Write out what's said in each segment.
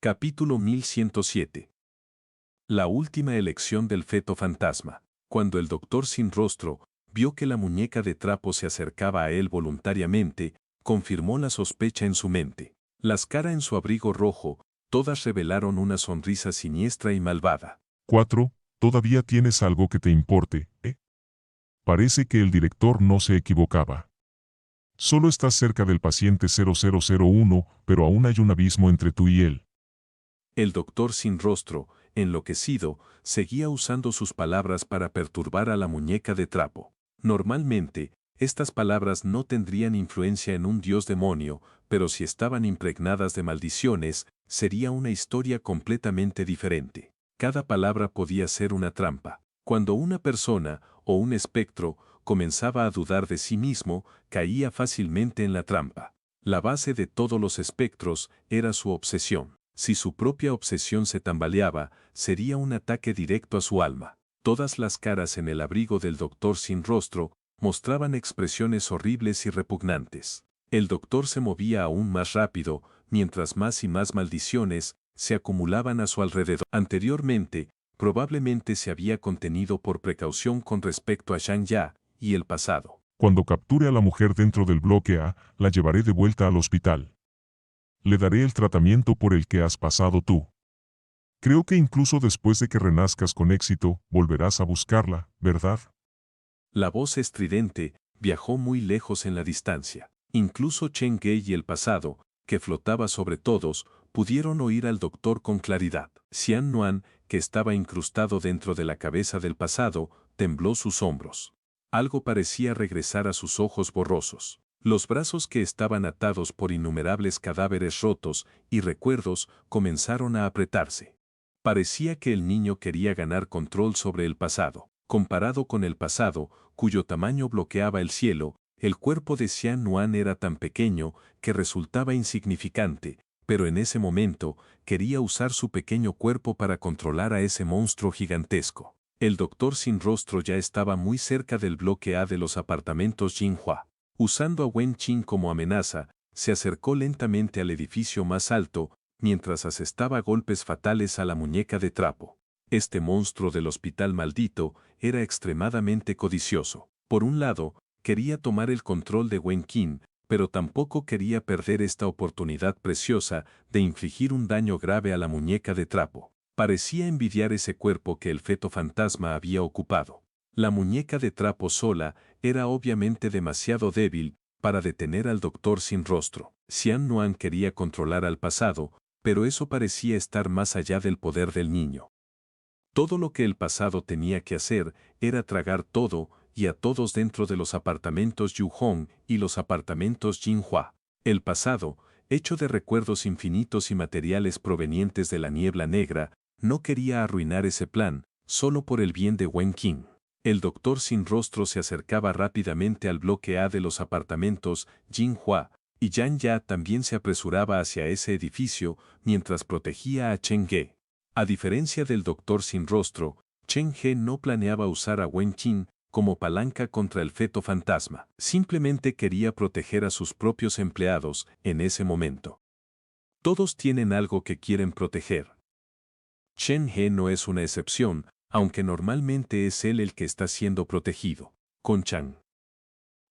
Capítulo 1107. La última elección del feto fantasma. Cuando el doctor sin rostro vio que la muñeca de trapo se acercaba a él voluntariamente, confirmó la sospecha en su mente. Las caras en su abrigo rojo, todas revelaron una sonrisa siniestra y malvada. 4. Todavía tienes algo que te importe, ¿eh? Parece que el director no se equivocaba. Solo estás cerca del paciente 0001, pero aún hay un abismo entre tú y él. El doctor sin rostro, enloquecido, seguía usando sus palabras para perturbar a la muñeca de trapo. Normalmente, estas palabras no tendrían influencia en un dios demonio, pero si estaban impregnadas de maldiciones, sería una historia completamente diferente. Cada palabra podía ser una trampa. Cuando una persona, o un espectro, comenzaba a dudar de sí mismo, caía fácilmente en la trampa. La base de todos los espectros era su obsesión. Si su propia obsesión se tambaleaba, sería un ataque directo a su alma. Todas las caras en el abrigo del doctor sin rostro mostraban expresiones horribles y repugnantes. El doctor se movía aún más rápido, mientras más y más maldiciones se acumulaban a su alrededor. Anteriormente, probablemente se había contenido por precaución con respecto a Shang Ya y el pasado. Cuando capture a la mujer dentro del bloque A, la llevaré de vuelta al hospital. Le daré el tratamiento por el que has pasado tú. Creo que incluso después de que renazcas con éxito, volverás a buscarla, ¿verdad? La voz estridente viajó muy lejos en la distancia. Incluso Chen Ge y el pasado, que flotaba sobre todos, pudieron oír al doctor con claridad. Xian Nuan, que estaba incrustado dentro de la cabeza del pasado, tembló sus hombros. Algo parecía regresar a sus ojos borrosos. Los brazos que estaban atados por innumerables cadáveres rotos y recuerdos comenzaron a apretarse. Parecía que el niño quería ganar control sobre el pasado. Comparado con el pasado, cuyo tamaño bloqueaba el cielo, el cuerpo de Xian Nuan era tan pequeño que resultaba insignificante, pero en ese momento quería usar su pequeño cuerpo para controlar a ese monstruo gigantesco. El doctor sin rostro ya estaba muy cerca del bloque A de los apartamentos Jinhua. Usando a Wen Qin como amenaza, se acercó lentamente al edificio más alto, mientras asestaba golpes fatales a la muñeca de trapo. Este monstruo del hospital maldito era extremadamente codicioso. Por un lado, quería tomar el control de Wen Qin, pero tampoco quería perder esta oportunidad preciosa de infligir un daño grave a la muñeca de trapo. Parecía envidiar ese cuerpo que el feto fantasma había ocupado. La muñeca de trapo sola era obviamente demasiado débil para detener al doctor sin rostro. Xian Nuan quería controlar al pasado, pero eso parecía estar más allá del poder del niño. Todo lo que el pasado tenía que hacer era tragar todo y a todos dentro de los apartamentos Yuhong y los apartamentos Jinhua. El pasado, hecho de recuerdos infinitos y materiales provenientes de la niebla negra, no quería arruinar ese plan, solo por el bien de Wen Qin. El doctor sin rostro se acercaba rápidamente al bloque A de los apartamentos Jinhua, y Yang Ya también se apresuraba hacia ese edificio mientras protegía a Chen Ge. A diferencia del doctor sin rostro, Chen He no planeaba usar a Wen Qin como palanca contra el feto fantasma. Simplemente quería proteger a sus propios empleados en ese momento. Todos tienen algo que quieren proteger. Chen He no es una excepción, aunque normalmente es él el que está siendo protegido. Con Chang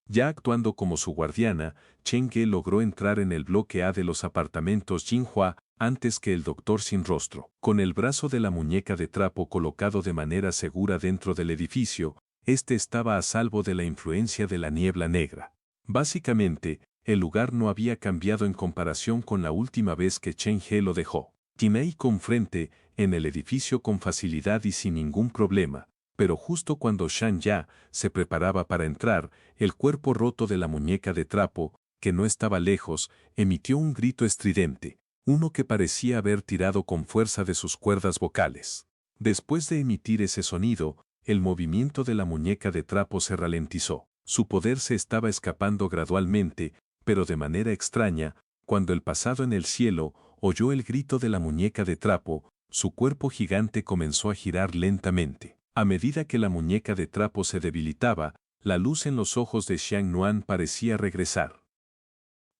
ya actuando como su guardiana, Chen Ge logró entrar en el bloque A de los apartamentos Jinhua antes que el doctor sin rostro. Con el brazo de la muñeca de trapo colocado de manera segura dentro del edificio, este estaba a salvo de la influencia de la niebla negra. Básicamente, el lugar no había cambiado en comparación con la última vez que Chen He lo dejó. Timei con frente en el edificio con facilidad y sin ningún problema. Pero justo cuando Shang Ya se preparaba para entrar, el cuerpo roto de la muñeca de trapo, que no estaba lejos, emitió un grito estridente, uno que parecía haber tirado con fuerza de sus cuerdas vocales. Después de emitir ese sonido, el movimiento de la muñeca de trapo se ralentizó. Su poder se estaba escapando gradualmente, pero de manera extraña, cuando el pasado en el cielo oyó el grito de la muñeca de trapo, su cuerpo gigante comenzó a girar lentamente. A medida que la muñeca de trapo se debilitaba, la luz en los ojos de Xiang Nuan parecía regresar.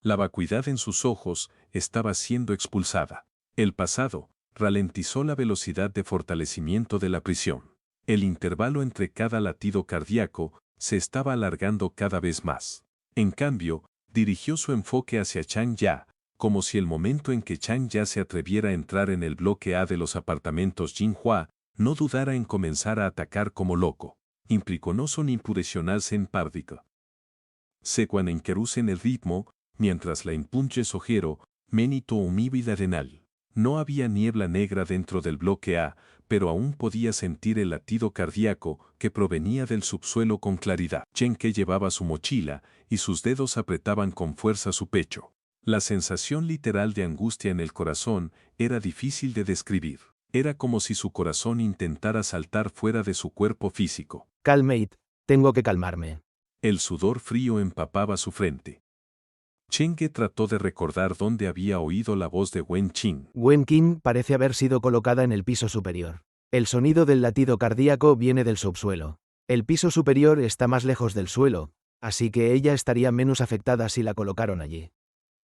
La vacuidad en sus ojos estaba siendo expulsada. El pasado ralentizó la velocidad de fortalecimiento de la prisión. El intervalo entre cada latido cardíaco se estaba alargando cada vez más. En cambio, dirigió su enfoque hacia Chang Ya, como si el momento en que Chang Ya se atreviera a entrar en el bloque A de los apartamentos Jinhua, no dudara en comenzar a atacar como loco. Implicó son impudecionarse en párdica. Secuan en querusen el ritmo, mientras la impunche sojero, menito humívida arenal. No había niebla negra dentro del bloque A, pero aún podía sentir el latido cardíaco que provenía del subsuelo con claridad. Chen Ke llevaba su mochila y sus dedos apretaban con fuerza su pecho. La sensación literal de angustia en el corazón era difícil de describir. Era como si su corazón intentara saltar fuera de su cuerpo físico. Calmate, tengo que calmarme. El sudor frío empapaba su frente. Chen Ke trató de recordar dónde había oído la voz de Wen Qing. Wen Qing parece haber sido colocada en el piso superior. El sonido del latido cardíaco viene del subsuelo. El piso superior está más lejos del suelo, así que ella estaría menos afectada si la colocaron allí.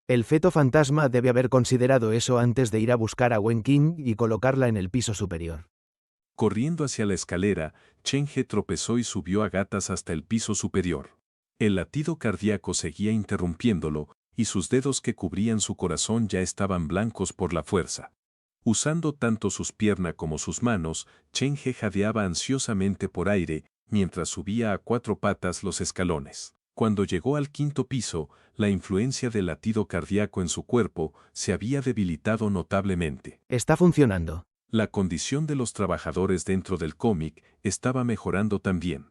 El feto fantasma debe haber considerado eso antes de ir a buscar a Wen Qing y colocarla en el piso superior. Corriendo hacia la escalera, Chen He tropezó y subió a gatas hasta el piso superior. El latido cardíaco seguía interrumpiéndolo, y sus dedos que cubrían su corazón ya estaban blancos por la fuerza. Usando tanto sus piernas como sus manos, Chen He jadeaba ansiosamente por aire, mientras subía a 4 patas los escalones. Cuando llegó al 5.º piso, la influencia del latido cardíaco en su cuerpo se había debilitado notablemente. Está funcionando. La condición de los trabajadores dentro del cómic estaba mejorando también.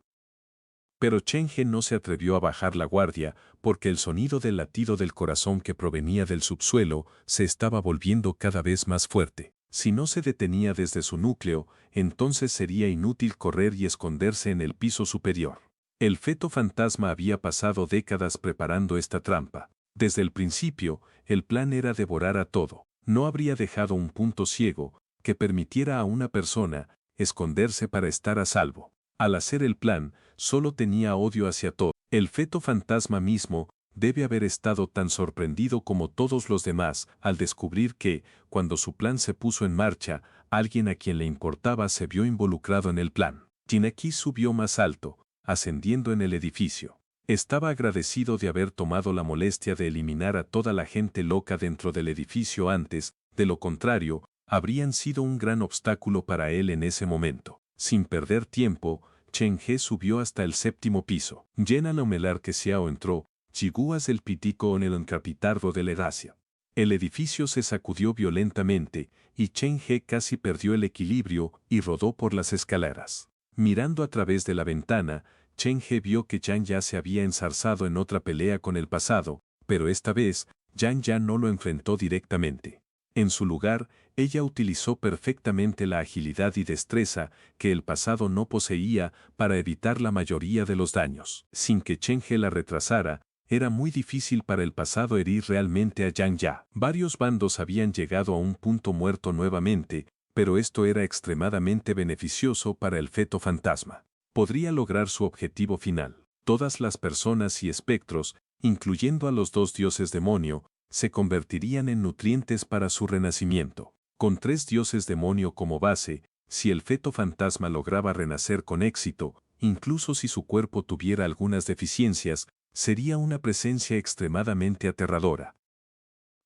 Pero Chen He no se atrevió a bajar la guardia porque el sonido del latido del corazón que provenía del subsuelo se estaba volviendo cada vez más fuerte. Si no se detenía desde su núcleo, entonces sería inútil correr y esconderse en el piso superior. El feto fantasma había pasado décadas preparando esta trampa. Desde el principio, el plan era devorar a todo. No habría dejado un punto ciego que permitiera a una persona esconderse para estar a salvo. Al hacer el plan, solo tenía odio hacia todo. El feto fantasma mismo debe haber estado tan sorprendido como todos los demás al descubrir que, cuando su plan se puso en marcha, alguien a quien le importaba se vio involucrado en el plan. Jinaki subió más alto, ascendiendo en el edificio. Estaba agradecido de haber tomado la molestia de eliminar a toda la gente loca dentro del edificio antes, de lo contrario, habrían sido un gran obstáculo para él en ese momento. Sin perder tiempo, Chen He subió hasta el 7.º piso. Llena nomelar que Xiao entró, chiguas el pitico en el encapitardo de la gracia. El edificio se sacudió violentamente, y Chen He casi perdió el equilibrio y rodó por las escaleras. Mirando a través de la ventana, Chen He vio que Yang Ya se había enzarzado en otra pelea con el pasado, pero esta vez, Yang Ya no lo enfrentó directamente. En su lugar, ella utilizó perfectamente la agilidad y destreza que el pasado no poseía para evitar la mayoría de los daños. Sin que Chen He la retrasara, era muy difícil para el pasado herir realmente a Yang Ya. Varios bandos habían llegado a un punto muerto nuevamente, pero esto era extremadamente beneficioso para el feto fantasma. Podría lograr su objetivo final. Todas las personas y espectros, incluyendo a los 2 dioses demonio, se convertirían en nutrientes para su renacimiento. Con 3 dioses demonio como base, si el feto fantasma lograba renacer con éxito, incluso si su cuerpo tuviera algunas deficiencias, sería una presencia extremadamente aterradora.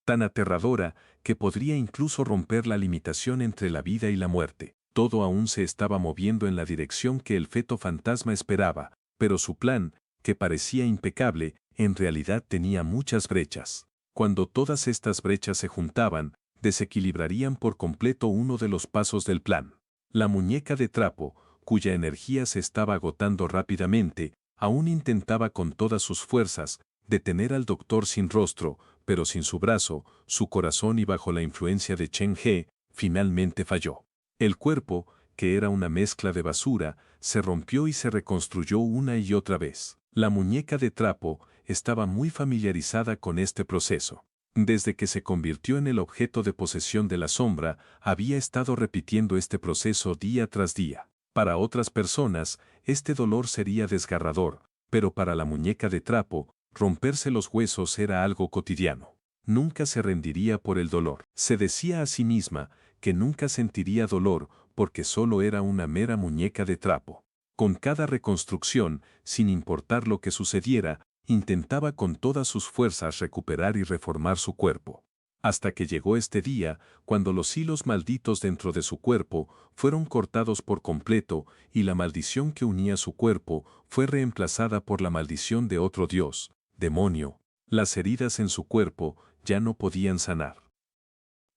Tan aterradora que podría incluso romper la limitación entre la vida y la muerte. Todo aún se estaba moviendo en la dirección que el feto fantasma esperaba, pero su plan, que parecía impecable, en realidad tenía muchas brechas. Cuando todas estas brechas se juntaban, desequilibrarían por completo uno de los pasos del plan. La muñeca de trapo, cuya energía se estaba agotando rápidamente, aún intentaba con todas sus fuerzas detener al doctor sin rostro, pero sin su brazo, su corazón y bajo la influencia de Chen He, finalmente falló. El cuerpo, que era una mezcla de basura, se rompió y se reconstruyó una y otra vez. La muñeca de trapo estaba muy familiarizada con este proceso. Desde que se convirtió en el objeto de posesión de la sombra, había estado repitiendo este proceso día tras día. Para otras personas, este dolor sería desgarrador, pero para la muñeca de trapo, romperse los huesos era algo cotidiano. nunca se rendiría por el dolor. Se decía a sí misma que nunca sentiría dolor porque solo era una mera muñeca de trapo. Con cada reconstrucción, sin importar lo que sucediera, intentaba con todas sus fuerzas recuperar y reformar su cuerpo. Hasta que llegó este día, cuando los hilos malditos dentro de su cuerpo fueron cortados por completo y la maldición que unía su cuerpo fue reemplazada por la maldición de otro dios, demonio. Las heridas en su cuerpo ya no podían sanar.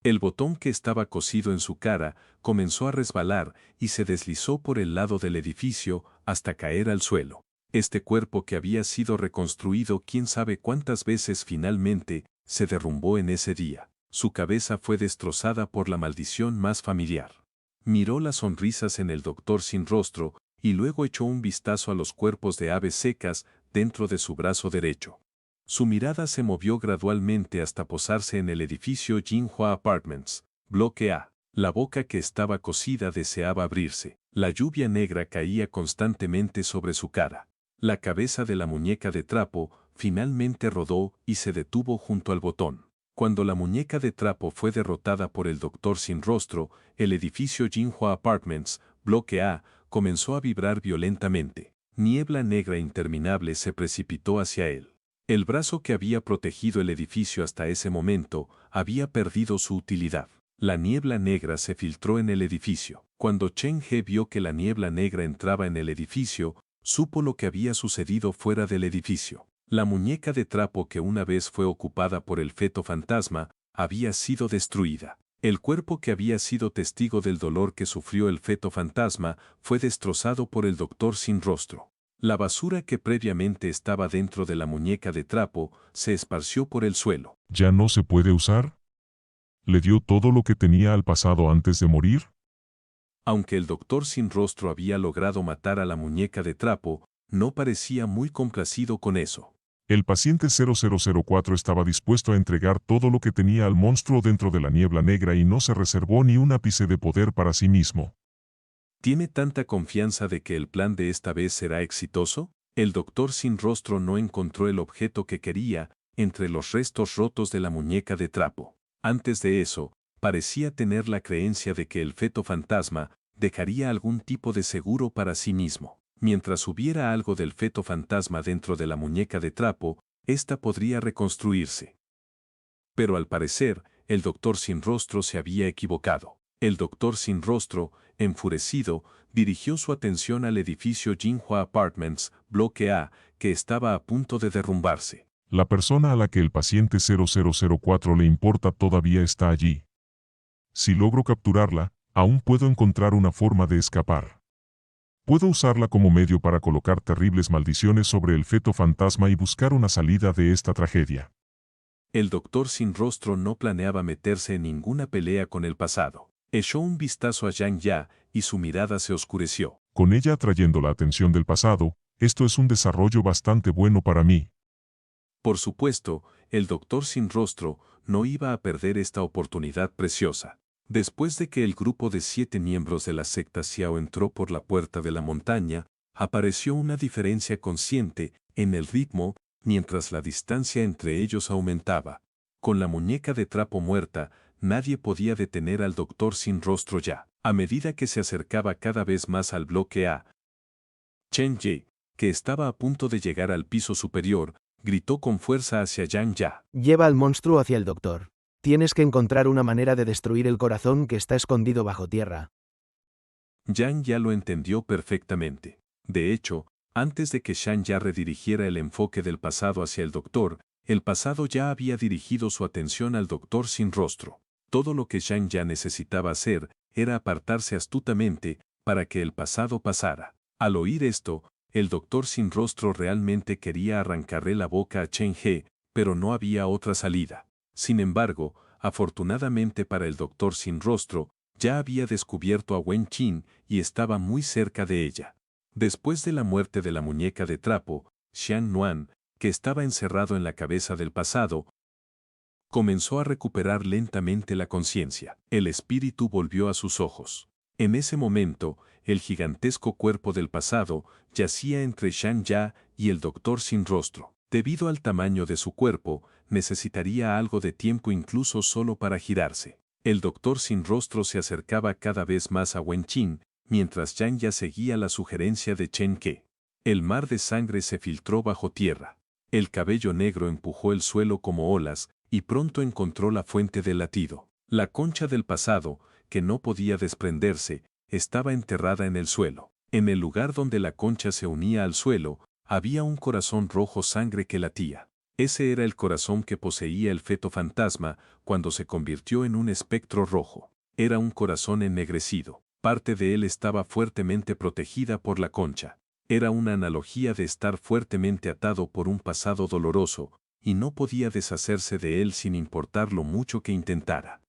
El botón que estaba cosido en su cara comenzó a resbalar y se deslizó por el lado del edificio hasta caer al suelo. Este cuerpo que había sido reconstruido quién sabe cuántas veces finalmente se derrumbó en ese día. Su cabeza fue destrozada por la maldición más familiar. Miró las sonrisas en el doctor sin rostro y luego echó un vistazo a los cuerpos de aves secas dentro de su brazo derecho. Su mirada se movió gradualmente hasta posarse en el edificio Jinhua Apartments, bloque A. La boca que estaba cosida deseaba abrirse. La lluvia negra caía constantemente sobre su cara. La cabeza de la muñeca de trapo finalmente rodó y se detuvo junto al botón. Cuando la muñeca de trapo fue derrotada por el doctor sin rostro, el edificio Jinhua Apartments, bloque A, comenzó a vibrar violentamente. Niebla negra interminable se precipitó hacia él. El brazo que había protegido el edificio hasta ese momento había perdido su utilidad. La niebla negra se filtró en el edificio. Cuando Chen He vio que la niebla negra entraba en el edificio, supo lo que había sucedido fuera del edificio. La muñeca de trapo que una vez fue ocupada por el feto fantasma había sido destruida. El cuerpo que había sido testigo del dolor que sufrió el feto fantasma fue destrozado por el doctor sin rostro. La basura que previamente estaba dentro de la muñeca de trapo se esparció por el suelo. ¿Ya no se puede usar? ¿Le dio todo lo que tenía al pasado antes de morir? Aunque el doctor sin rostro había logrado matar a la muñeca de trapo, no parecía muy complacido con eso. El paciente 0004 estaba dispuesto a entregar todo lo que tenía al monstruo dentro de la niebla negra y no se reservó ni un ápice de poder para sí mismo. ¿Tiene tanta confianza de que el plan de esta vez será exitoso? El doctor sin rostro no encontró el objeto que quería entre los restos rotos de la muñeca de trapo. Antes de eso, parecía tener la creencia de que el feto fantasma dejaría algún tipo de seguro para sí mismo. Mientras hubiera algo del feto fantasma dentro de la muñeca de trapo, ésta podría reconstruirse. Pero al parecer, el doctor sin rostro se había equivocado. El doctor sin rostro, enfurecido, dirigió su atención al edificio Jinhua Apartments, bloque A, que estaba a punto de derrumbarse. La persona a la que el paciente 0004 le importa todavía está allí. Si logro capturarla, aún puedo encontrar una forma de escapar. Puedo usarla como medio para colocar terribles maldiciones sobre el feto fantasma y buscar una salida de esta tragedia. El doctor sin rostro no planeaba meterse en ninguna pelea con el pasado. Echó un vistazo a Yang Ya y su mirada se oscureció. Con ella atrayendo la atención del pasado, esto es un desarrollo bastante bueno para mí. Por supuesto, el doctor sin rostro no iba a perder esta oportunidad preciosa. Después de que el grupo de 7 miembros de la secta Xiao entró por la puerta de la montaña, apareció una diferencia consciente en el ritmo mientras la distancia entre ellos aumentaba. Con la muñeca de trapo muerta, nadie podía detener al doctor sin rostro ya. A medida que se acercaba cada vez más al bloque A, Chen Yi, que estaba a punto de llegar al piso superior, gritó con fuerza hacia Yang Ya. Lleva al monstruo hacia el doctor. Tienes que encontrar una manera de destruir el corazón que está escondido bajo tierra. Yang Ya lo entendió perfectamente. De hecho, antes de que Shan Ya redirigiera el enfoque del pasado hacia el doctor, el pasado ya había dirigido su atención al doctor sin rostro. Todo lo que Shan Ya necesitaba hacer era apartarse astutamente para que el pasado pasara. Al oír esto, el doctor sin rostro realmente quería arrancarle la boca a Chen He, pero no había otra salida. Sin embargo, afortunadamente para el doctor sin rostro, ya había descubierto a Wen Qin y estaba muy cerca de ella. Después de la muerte de la muñeca de trapo, Xian Nuan, que estaba encerrado en la cabeza del pasado, comenzó a recuperar lentamente la conciencia. El espíritu volvió a sus ojos. En ese momento, el gigantesco cuerpo del pasado yacía entre Shan Ya y el doctor sin rostro. Debido al tamaño de su cuerpo, necesitaría algo de tiempo incluso solo para girarse. El doctor sin rostro se acercaba cada vez más a Wen-Chin, mientras Yang ya seguía la sugerencia de Chen Ke. El mar de sangre se filtró bajo tierra. El cabello negro empujó el suelo como olas, y pronto encontró la fuente del latido. La concha del pasado, que no podía desprenderse, estaba enterrada en el suelo. En el lugar donde la concha se unía al suelo, había un corazón rojo sangre que latía. Ese era el corazón que poseía el feto fantasma cuando se convirtió en un espectro rojo. Era un corazón ennegrecido. Parte de él estaba fuertemente protegida por la concha. Era una analogía de estar fuertemente atado por un pasado doloroso, y no podía deshacerse de él sin importar lo mucho que intentara.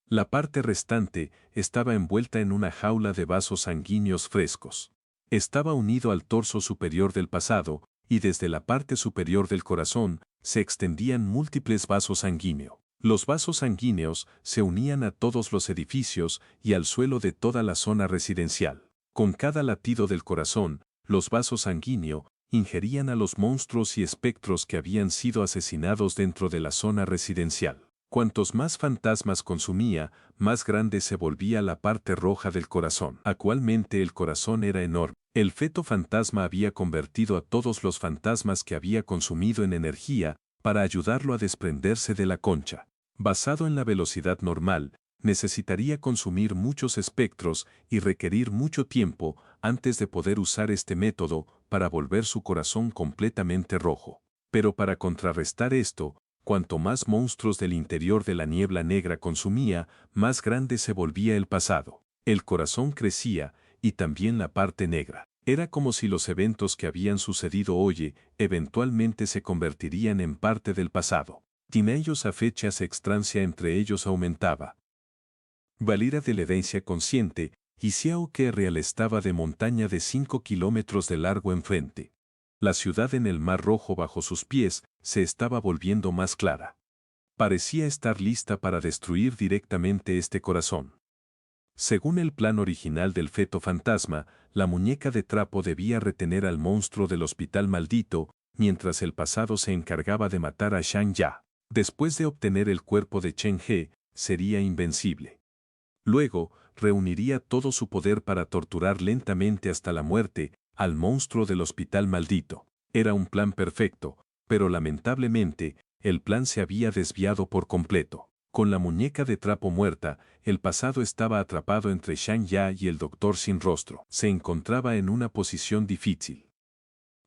La parte restante estaba envuelta en una jaula de vasos sanguíneos frescos. Estaba unido al torso superior del pasado, y desde la parte superior del corazón se extendían múltiples vasos sanguíneos. Los vasos sanguíneos se unían a todos los edificios y al suelo de toda la zona residencial. Con cada latido del corazón, los vasos sanguíneos ingerían a los monstruos y espectros que habían sido asesinados dentro de la zona residencial. Cuantos más fantasmas consumía, más grande se volvía la parte roja del corazón. Actualmente el corazón era enorme. El feto fantasma había convertido a todos los fantasmas que había consumido en energía para ayudarlo a desprenderse de la concha. Basado en la velocidad normal, necesitaría consumir muchos espectros y requerir mucho tiempo antes de poder usar este método para volver su corazón completamente rojo. Pero para contrarrestar esto, cuanto más monstruos del interior de la niebla negra consumía, más grande se volvía el pasado. El corazón crecía, y también la parte negra. Era como si los eventos que habían sucedido hoy eventualmente se convertirían en parte del pasado. Sin ellos a fechas extrancia entre ellos aumentaba. Valira de la herencia consciente, y Xiao que real estaba de montaña de 5 kilómetros de largo enfrente. La ciudad en el Mar Rojo bajo sus pies se estaba volviendo más clara. Parecía estar lista para destruir directamente este corazón. Según el plan original del feto fantasma, la muñeca de trapo debía retener al monstruo del hospital maldito, mientras el pasado se encargaba de matar a Shang Ya. Después de obtener el cuerpo de Chen He, sería invencible. Luego, reuniría todo su poder para torturar lentamente hasta la muerte al monstruo del hospital maldito. Era un plan perfecto, pero lamentablemente, el plan se había desviado por completo. Con la muñeca de trapo muerta, el pasado estaba atrapado entre Shang Ya y el doctor sin rostro. Se encontraba en una posición difícil.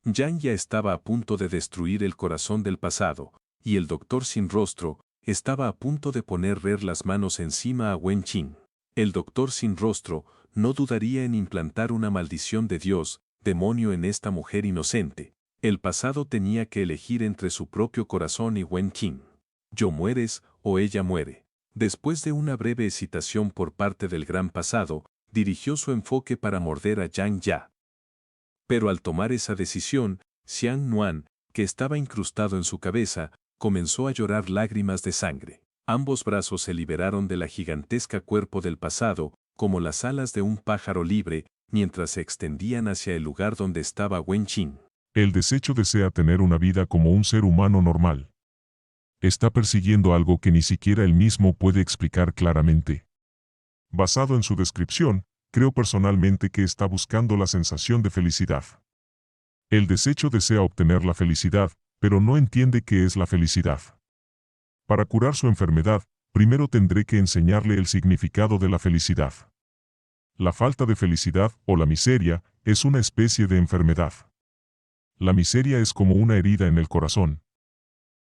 Yang ya estaba a punto de destruir el corazón del pasado, y el doctor sin rostro estaba a punto de poner las manos encima a Wen-Chin. El doctor sin rostro no dudaría en implantar una maldición de Dios, demonio en esta mujer inocente. El pasado tenía que elegir entre su propio corazón y Wen-Chin. Yo mueres o ella muere. Después de una breve hesitación por parte del gran pasado, dirigió su enfoque para morder a Yang Ya. Pero al tomar esa decisión, Xiang Nuan, que estaba incrustado en su cabeza, comenzó a llorar lágrimas de sangre. Ambos brazos se liberaron de la gigantesca cuerpo del pasado, como las alas de un pájaro libre, mientras se extendían hacia el lugar donde estaba Wen-Chin. El desecho desea tener una vida como un ser humano normal. Está persiguiendo algo que ni siquiera él mismo puede explicar claramente. Basado en su descripción, creo personalmente que está buscando la sensación de felicidad. El desecho desea obtener la felicidad, pero no entiende qué es la felicidad. Para curar su enfermedad, primero tendré que enseñarle el significado de la felicidad. La falta de felicidad, o la miseria, es una especie de enfermedad. La miseria es como una herida en el corazón.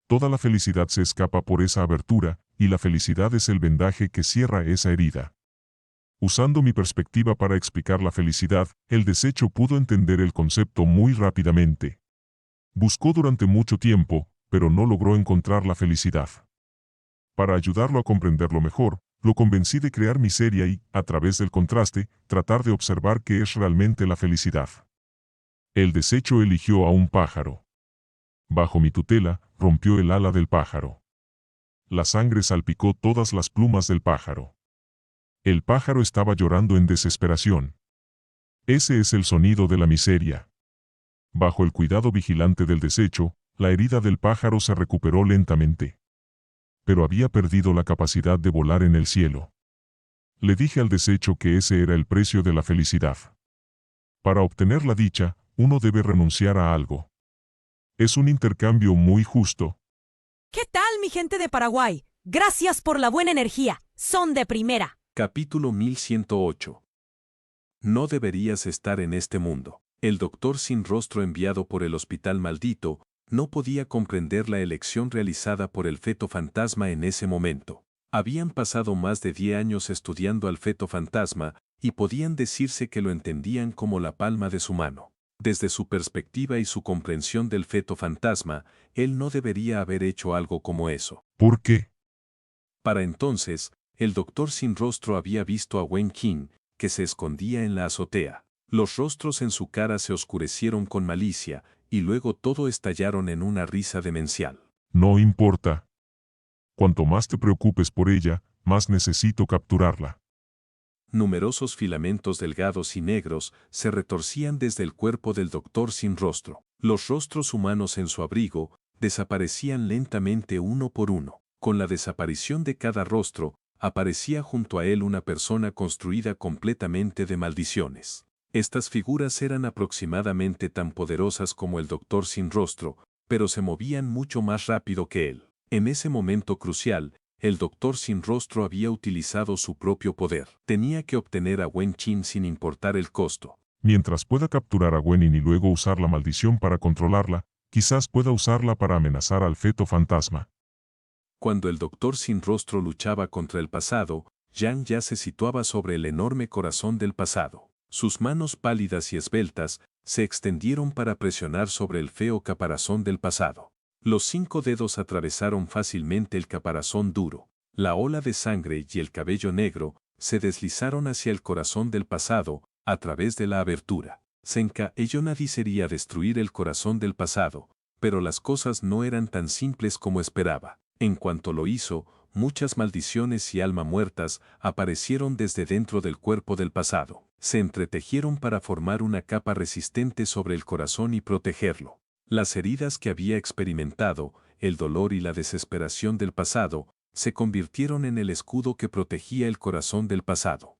Toda la felicidad se escapa por esa abertura, y la felicidad es el vendaje que cierra esa herida. Usando mi perspectiva para explicar la felicidad, el desecho pudo entender el concepto muy rápidamente. Buscó durante mucho tiempo, pero no logró encontrar la felicidad. Para ayudarlo a comprenderlo mejor, lo convencí de crear miseria y, a través del contraste, tratar de observar qué es realmente la felicidad. El desecho eligió a un pájaro. Bajo mi tutela, rompió el ala del pájaro. La sangre salpicó todas las plumas del pájaro. El pájaro estaba llorando en desesperación. Ese es el sonido de la miseria. Bajo el cuidado vigilante del desecho, La herida del pájaro se recuperó lentamente. Pero había perdido la capacidad de volar en el cielo. Le dije al desecho que ese era el precio de la felicidad. Para obtener la dicha, uno debe renunciar a algo. Es un intercambio muy justo. ¿Qué tal, mi gente de Paraguay? Gracias por la buena energía. Son de primera. Capítulo 1108. No deberías estar en este mundo. El doctor sin rostro enviado por el hospital maldito no podía comprender la elección realizada por el feto fantasma en ese momento. Habían pasado más de 10 años estudiando al feto fantasma y podían decirse que lo entendían como la palma de su mano. Desde su perspectiva y su comprensión del feto fantasma, él no debería haber hecho algo como eso. ¿Por qué? Para entonces, el doctor sin rostro había visto a Wen Qin, que se escondía en la azotea. Los rostros en su cara se oscurecieron con malicia, y luego todo estallaron en una risa demencial. No importa. Cuanto más te preocupes por ella, más necesito capturarla. Numerosos filamentos delgados y negros se retorcían desde el cuerpo del doctor sin rostro. Los rostros humanos en su abrigo desaparecían lentamente uno por uno. Con la desaparición de cada rostro, aparecía junto a él una persona construida completamente de maldiciones. Estas figuras eran aproximadamente tan poderosas como el doctor sin rostro, pero se movían mucho más rápido que él. En ese momento crucial, el doctor sin rostro había utilizado su propio poder. Tenía que obtener a Wen Qin sin importar el costo. Mientras pueda capturar a Wenin y luego usar la maldición para controlarla, quizás pueda usarla para amenazar al feto fantasma. Cuando el doctor sin rostro luchaba contra el pasado, Yang ya se situaba sobre el enorme corazón del pasado. Sus manos pálidas y esbeltas se extendieron para presionar sobre el feo caparazón del pasado. Los 5 dedos atravesaron fácilmente el caparazón duro. La ola de sangre y el cabello negro se deslizaron hacia el corazón del pasado a través de la abertura. Senka Eyona desearía destruir el corazón del pasado, pero las cosas no eran tan simples como esperaba. En cuanto lo hizo, muchas maldiciones y alma muertas aparecieron desde dentro del cuerpo del pasado. Se entretejieron para formar una capa resistente sobre el corazón y protegerlo. Las heridas que había experimentado, el dolor y la desesperación del pasado, se convirtieron en el escudo que protegía el corazón del pasado.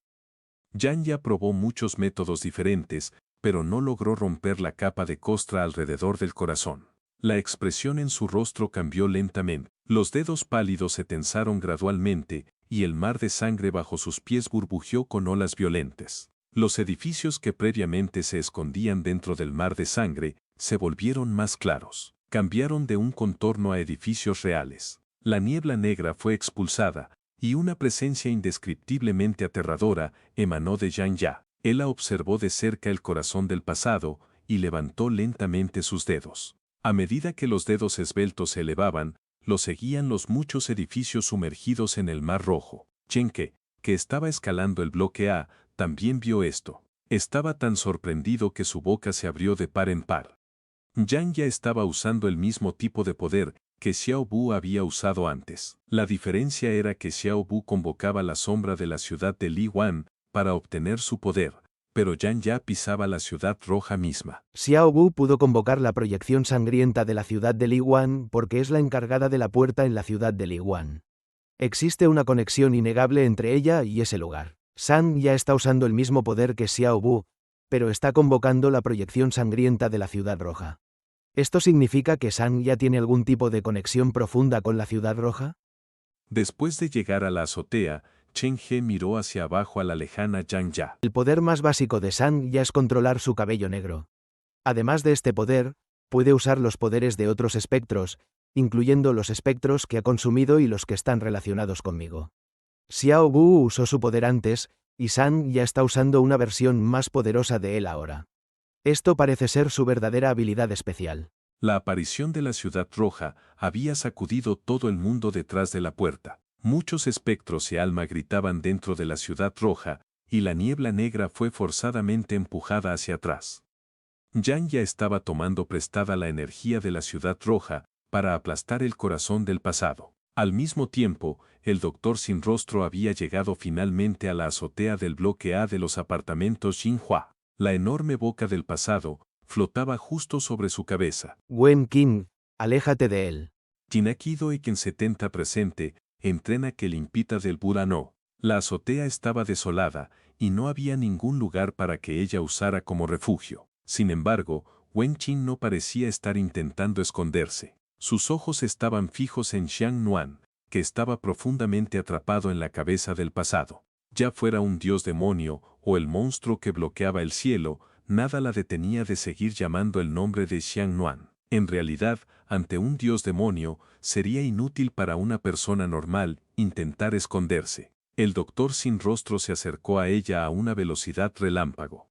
Yang ya probó muchos métodos diferentes, pero no logró romper la capa de costra alrededor del corazón. La expresión en su rostro cambió lentamente. Los dedos pálidos se tensaron gradualmente, y el mar de sangre bajo sus pies burbujeó con olas violentas. Los edificios que previamente se escondían dentro del mar de sangre se volvieron más claros. Cambiaron de un contorno a edificios reales. La niebla negra fue expulsada, y una presencia indescriptiblemente aterradora emanó de Yang Ya. Él observó de cerca el corazón del pasado y levantó lentamente sus dedos. A medida que los dedos esbeltos se elevaban, lo seguían los muchos edificios sumergidos en el Mar Rojo. Chenke, que estaba escalando el bloque A, también vio esto. Estaba tan sorprendido que su boca se abrió de par en par. Yang ya estaba usando el mismo tipo de poder que Xiao Bu había usado antes. La diferencia era que Xiao Bu convocaba la sombra de la ciudad de Li Wan para obtener su poder, pero Yang ya pisaba la ciudad roja misma. Xiao Bu pudo convocar la proyección sangrienta de la ciudad de Li Wan porque es la encargada de la puerta en la ciudad de Li Wan. Existe una conexión innegable entre ella y ese lugar. San ya está usando el mismo poder que Xiao Bu, pero está convocando la proyección sangrienta de la ciudad roja. ¿Esto significa que San ya tiene algún tipo de conexión profunda con la ciudad roja? Después de llegar a la azotea, Chen He miró hacia abajo a la lejana Yang Ya. El poder más básico de San ya es controlar su cabello negro. Además de este poder, puede usar los poderes de otros espectros, incluyendo los espectros que ha consumido y los que están relacionados conmigo. Xiao Bu usó su poder antes, y San ya está usando una versión más poderosa de él ahora. Esto parece ser su verdadera habilidad especial. La aparición de la ciudad roja había sacudido todo el mundo detrás de la puerta. Muchos espectros y alma gritaban dentro de la ciudad roja, y la niebla negra fue forzadamente empujada hacia atrás. Yang ya estaba tomando prestada la energía de la ciudad roja para aplastar el corazón del pasado. Al mismo tiempo, el doctor sin rostro había llegado finalmente a la azotea del bloque A de los apartamentos Xinhua. La enorme boca del pasado flotaba justo sobre su cabeza. Wen Qin, Aléjate de él. Jinakido y quien 70 presente, entrena que limpita del Buda no. La azotea estaba desolada, y no había ningún lugar para que ella usara como refugio. Sin embargo, Wen Qin no parecía estar intentando esconderse. Sus ojos estaban fijos en Xiang Nuan, que estaba profundamente atrapado en la cabeza del pasado. Ya fuera un dios demonio o el monstruo que bloqueaba el cielo, nada la detenía de seguir llamando el nombre de Xiang Nuan. En realidad, ante un dios demonio, sería inútil para una persona normal intentar esconderse. El doctor sin rostro se acercó a ella a una velocidad relámpago.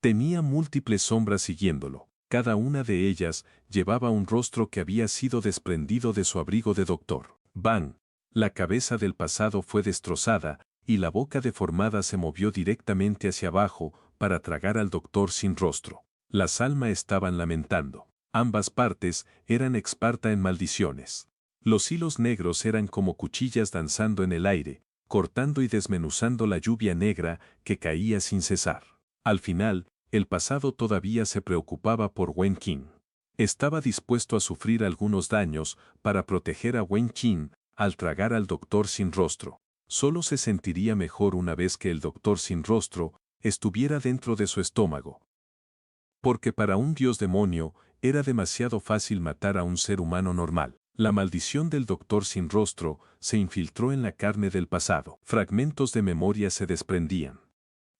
Tenía múltiples sombras siguiéndolo. Cada una de ellas llevaba un rostro que había sido desprendido de su abrigo de doctor. ¡Bang! La cabeza del pasado fue destrozada, y la boca deformada se movió directamente hacia abajo para tragar al doctor sin rostro. Las almas estaban lamentando. Ambas partes eran expertas en maldiciones. Los hilos negros eran como cuchillas danzando en el aire, cortando y desmenuzando la lluvia negra que caía sin cesar. Al final, el pasado todavía se preocupaba por Wen Qin. Estaba dispuesto a sufrir algunos daños para proteger a Wen Qin al tragar al doctor sin rostro. Solo se sentiría mejor una vez que el doctor sin rostro estuviera dentro de su estómago. Porque para un dios demonio era demasiado fácil matar a un ser humano normal. La maldición del doctor sin rostro se infiltró en la carne del pasado. Fragmentos de memoria se desprendían.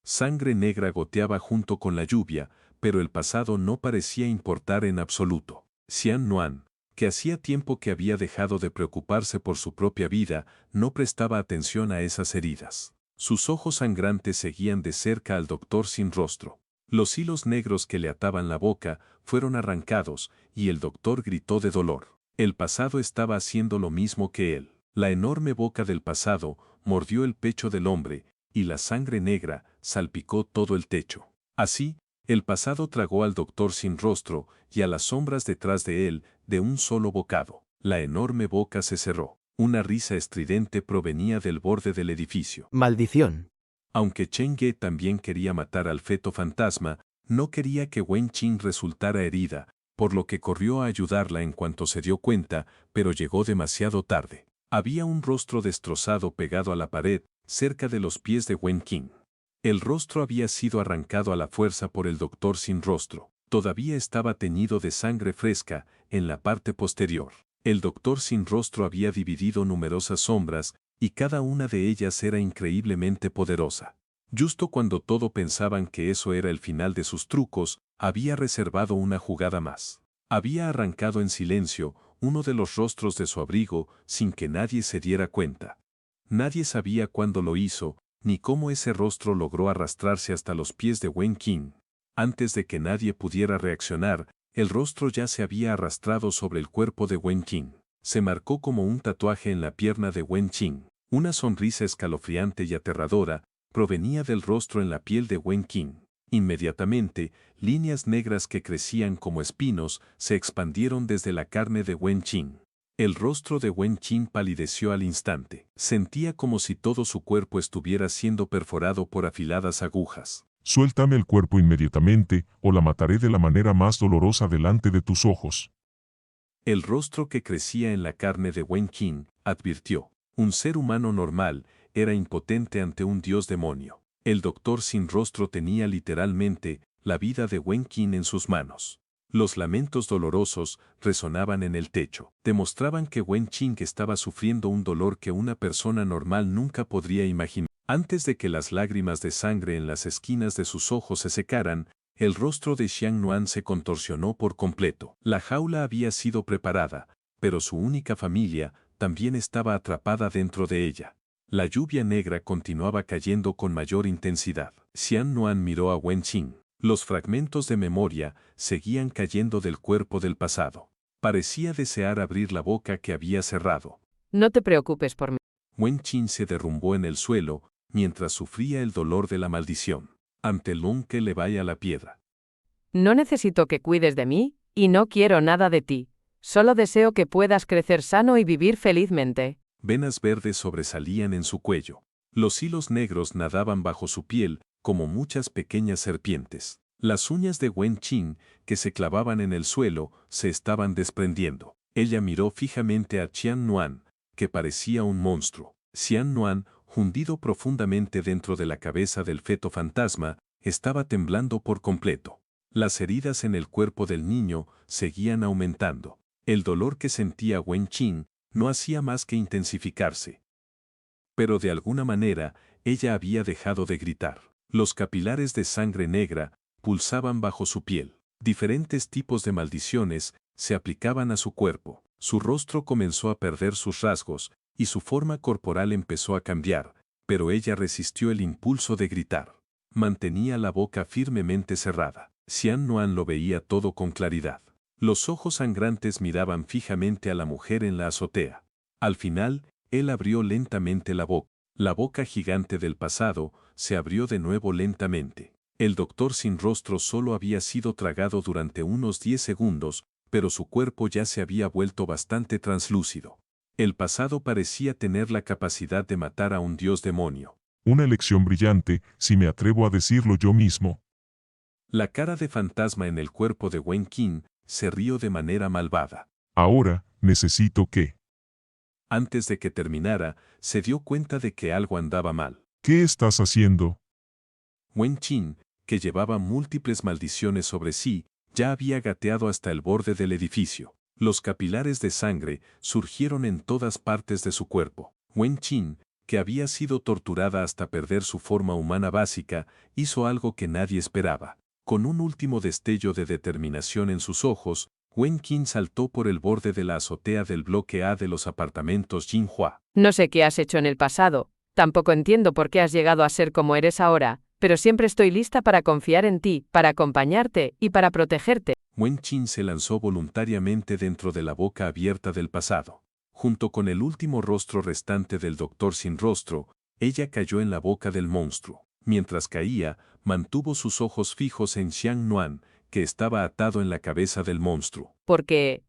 Sangre negra goteaba junto con la lluvia, pero el pasado no parecía importar en absoluto. Xiang Nuan, que hacía tiempo que había dejado de preocuparse por su propia vida, no prestaba atención a esas heridas. Sus ojos sangrantes seguían de cerca al doctor sin rostro. Los hilos negros que le ataban la boca fueron arrancados, y el doctor gritó de dolor. El pasado estaba haciendo lo mismo que él. La enorme boca del pasado mordió el pecho del hombre, y la sangre negra salpicó todo el techo. Así, el pasado tragó al doctor sin rostro y a las sombras detrás de él de un solo bocado. La enorme boca se cerró. Una risa estridente provenía del borde del edificio. Maldición. Aunque Chen Ge también quería matar al feto fantasma, no quería que Wen Qin resultara herida, por lo que corrió a ayudarla en cuanto se dio cuenta, pero llegó demasiado tarde. Había un rostro destrozado pegado a la pared, cerca de los pies de Wen Qin. El rostro había sido arrancado a la fuerza por el doctor sin rostro. Todavía estaba teñido de sangre fresca en la parte posterior. El doctor sin rostro había dividido numerosas sombras, y cada una de ellas era increíblemente poderosa. Justo cuando todos pensaban que eso era el final de sus trucos, había reservado una jugada más. Había arrancado en silencio uno de los rostros de su abrigo sin que nadie se diera cuenta. Nadie sabía cuándo lo hizo, ni cómo ese rostro logró arrastrarse hasta los pies de Wen Qin. Antes de que nadie pudiera reaccionar, el rostro ya se había arrastrado sobre el cuerpo de Wen Qin. Se marcó como un tatuaje en la pierna de Wen Qin. Una sonrisa escalofriante y aterradora provenía del rostro en la piel de Wen Qin. Inmediatamente, líneas negras que crecían como espinos se expandieron desde la carne de Wen Qin. El rostro de Wen Qin palideció al instante. Sentía como si todo su cuerpo estuviera siendo perforado por afiladas agujas. Suéltame el cuerpo inmediatamente, o la mataré de la manera más dolorosa delante de tus ojos. El rostro que crecía en la carne de Wen Qin advirtió. Un ser humano normal era impotente ante un dios demonio. El doctor sin rostro tenía literalmente la vida de Wen Qin en sus manos. Los lamentos dolorosos resonaban en el techo. Demostraban que Wen Qin estaba sufriendo un dolor que una persona normal nunca podría imaginar. Antes de que las lágrimas de sangre en las esquinas de sus ojos se secaran, el rostro de Xiang Nuan se contorsionó por completo. La jaula había sido preparada, pero su única familia también estaba atrapada dentro de ella. La lluvia negra continuaba cayendo con mayor intensidad. Xiang Nuan miró a Wen Qin. Los fragmentos de memoria seguían cayendo del cuerpo del pasado. Parecía desear abrir la boca que había cerrado. No te preocupes por mí. Wen Qin se derrumbó en el suelo mientras sufría el dolor de la maldición. Ante Lung que le vaya la piedra. No necesito que cuides de mí, y no quiero nada de ti. Solo deseo que puedas crecer sano y vivir felizmente. Venas verdes sobresalían en su cuello. Los hilos negros nadaban bajo su piel como muchas pequeñas serpientes. Las uñas de Wen Qin, que se clavaban en el suelo, se estaban desprendiendo. Ella miró fijamente a Xian Nuan, que parecía un monstruo. Xian Nuan, hundido profundamente dentro de la cabeza del feto fantasma, estaba temblando por completo. Las heridas en el cuerpo del niño seguían aumentando. El dolor que sentía Wen Qin no hacía más que intensificarse. Pero de alguna manera, ella había dejado de gritar. Los capilares de sangre negra pulsaban bajo su piel. Diferentes tipos de maldiciones se aplicaban a su cuerpo. Su rostro comenzó a perder sus rasgos y su forma corporal empezó a cambiar, pero ella resistió el impulso de gritar. Mantenía la boca firmemente cerrada. Xian Nuan lo veía todo con claridad. Los ojos sangrantes miraban fijamente a la mujer en la azotea. Al final, él abrió lentamente la boca. La boca gigante del pasado se abrió de nuevo lentamente. El doctor sin rostro solo había sido tragado durante unos 10 segundos, pero su cuerpo ya se había vuelto bastante translúcido. El pasado parecía tener la capacidad de matar a un dios demonio. Una elección brillante, si me atrevo a decirlo yo mismo. La cara de fantasma en el cuerpo de Wen Qin se rió de manera malvada. Ahora, necesito que... Antes de que terminara, se dio cuenta de que algo andaba mal. ¿Qué estás haciendo? Wen Qin, que llevaba múltiples maldiciones sobre sí, ya había gateado hasta el borde del edificio. Los capilares de sangre surgieron en todas partes de su cuerpo. Wen Qin, que había sido torturada hasta perder su forma humana básica, hizo algo que nadie esperaba. Con un último destello de determinación en sus ojos, Wen Qin saltó por el borde de la azotea del bloque A de los apartamentos Jinhua. No sé qué has hecho en el pasado, tampoco entiendo por qué has llegado a ser como eres ahora, pero siempre estoy lista para confiar en ti, para acompañarte y para protegerte. Wen Qin se lanzó voluntariamente dentro de la boca abierta del pasado. Junto con el último rostro restante del doctor sin rostro, ella cayó en la boca del monstruo. Mientras caía, mantuvo sus ojos fijos en Xian Nuan, que estaba atado en la cabeza del monstruo. Porque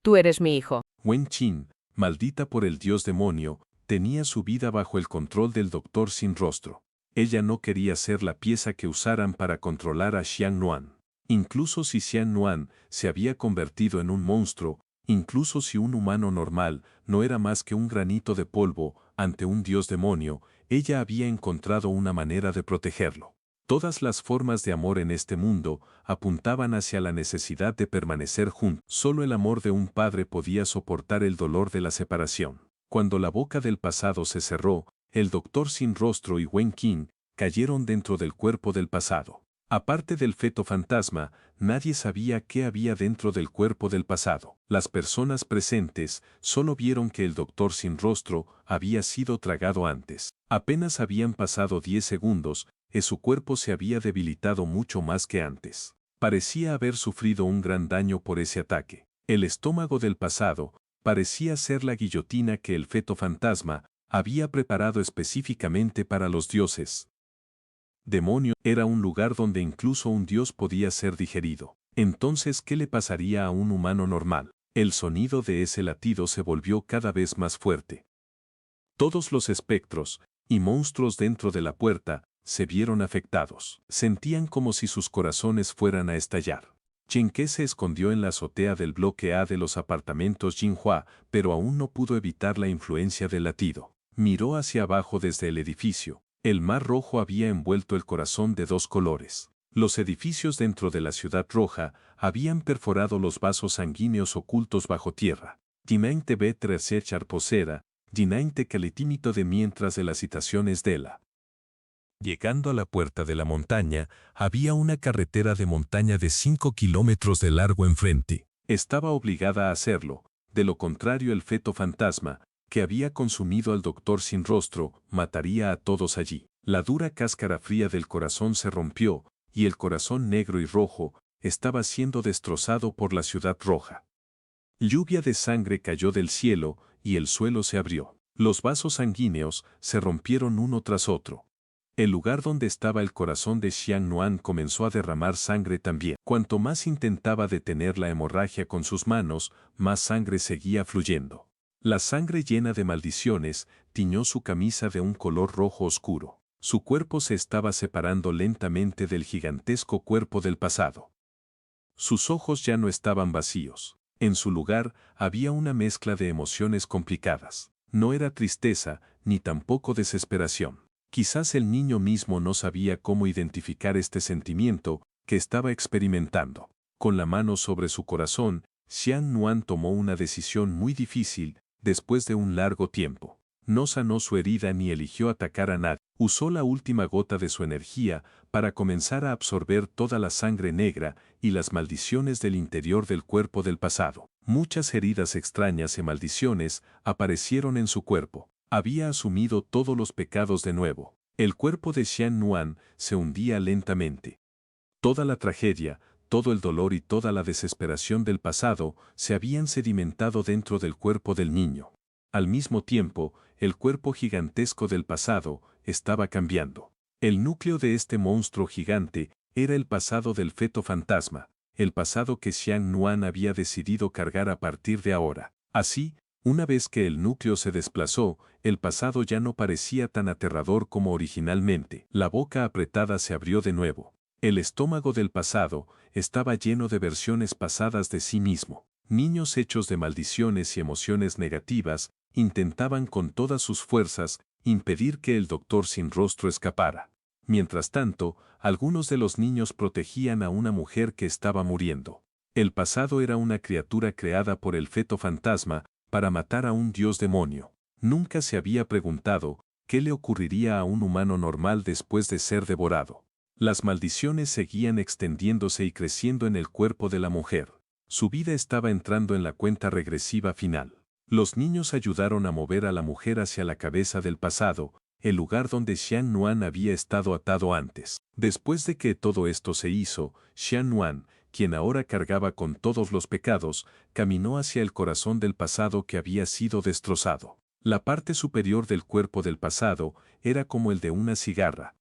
tú eres mi hijo. Wen Qin, maldita por el dios demonio, tenía su vida bajo el control del doctor sin rostro. Ella no quería ser la pieza que usaran para controlar a Xian Nuan. Incluso si Xian Nuan se había convertido en un monstruo, incluso si un humano normal no era más que un granito de polvo ante un dios demonio, ella había encontrado una manera de protegerlo. Todas las formas de amor en este mundo apuntaban hacia la necesidad de permanecer juntos. Solo el amor de un padre podía soportar el dolor de la separación. Cuando la boca del pasado se cerró, el doctor sin rostro y Wen Qin cayeron dentro del cuerpo del pasado. Aparte del feto fantasma, nadie sabía qué había dentro del cuerpo del pasado. Las personas presentes solo vieron que el doctor sin rostro había sido tragado antes. Apenas habían pasado 10 segundos, y su cuerpo se había debilitado mucho más que antes. Parecía haber sufrido un gran daño por ese ataque. El estómago del pasado parecía ser la guillotina que el feto fantasma había preparado específicamente para los dioses. Demonio era un lugar donde incluso un dios podía ser digerido. Entonces, ¿qué le pasaría a un humano normal? El sonido de ese latido se volvió cada vez más fuerte. Todos los espectros y monstruos dentro de la puerta se vieron afectados. Sentían como si sus corazones fueran a estallar. Chen Ke se escondió en la azotea del bloque A de los apartamentos Jinhua, pero aún no pudo evitar la influencia del latido. Miró hacia abajo desde el edificio. El mar rojo había envuelto el corazón de 2 colores. Los edificios dentro de la ciudad roja habían perforado los vasos sanguíneos ocultos bajo tierra. Dinainte vetre sechar posera, dinainte calitímito de mientras de las citaciones de la. Llegando a la puerta de la montaña, había una carretera de montaña de 5 kilómetros de largo enfrente. Estaba obligada a hacerlo, de lo contrario el feto fantasma, que había consumido al doctor sin rostro, mataría a todos allí. La dura cáscara fría del corazón se rompió, y el corazón negro y rojo estaba siendo destrozado por la ciudad roja. Lluvia de sangre cayó del cielo, y el suelo se abrió. Los vasos sanguíneos se rompieron uno tras otro. El lugar donde estaba el corazón de Xian Nuan comenzó a derramar sangre también. Cuanto más intentaba detener la hemorragia con sus manos, más sangre seguía fluyendo. La sangre llena de maldiciones tiñó su camisa de un color rojo oscuro. Su cuerpo se estaba separando lentamente del gigantesco cuerpo del pasado. Sus ojos ya no estaban vacíos. En su lugar, había una mezcla de emociones complicadas. No era tristeza, ni tampoco desesperación. Quizás el niño mismo no sabía cómo identificar este sentimiento que estaba experimentando. Con la mano sobre su corazón, Xian Nuan tomó una decisión muy difícil después de un largo tiempo. No sanó su herida ni eligió atacar a nadie. Usó la última gota de su energía para comenzar a absorber toda la sangre negra y las maldiciones del interior del cuerpo del pasado. Muchas heridas extrañas y maldiciones aparecieron en su cuerpo. Había asumido todos los pecados de nuevo. El cuerpo de Xian Nuan se hundía lentamente. Toda la tragedia, todo el dolor y toda la desesperación del pasado se habían sedimentado dentro del cuerpo del niño. Al mismo tiempo, el cuerpo gigantesco del pasado estaba cambiando. El núcleo de este monstruo gigante era el pasado del feto fantasma, el pasado que Xian Nuan había decidido cargar a partir de ahora. Así, una vez que el núcleo se desplazó, el pasado ya no parecía tan aterrador como originalmente. La boca apretada se abrió de nuevo. El estómago del pasado estaba lleno de versiones pasadas de sí mismo. Niños hechos de maldiciones y emociones negativas intentaban con todas sus fuerzas impedir que el doctor sin rostro escapara. Mientras tanto, algunos de los niños protegían a una mujer que estaba muriendo. El pasado era una criatura creada por el feto fantasma para matar a un dios demonio. Nunca se había preguntado qué le ocurriría a un humano normal después de ser devorado. Las maldiciones seguían extendiéndose y creciendo en el cuerpo de la mujer. Su vida estaba entrando en la cuenta regresiva final. Los niños ayudaron a mover a la mujer hacia la cabeza del pasado, el lugar donde Xian Nuan había estado atado antes. Después de que todo esto se hizo, Xian Nuan, quien ahora cargaba con todos los pecados, caminó hacia el corazón del pasado que había sido destrozado. La parte superior del cuerpo del pasado era como el de una cigarra,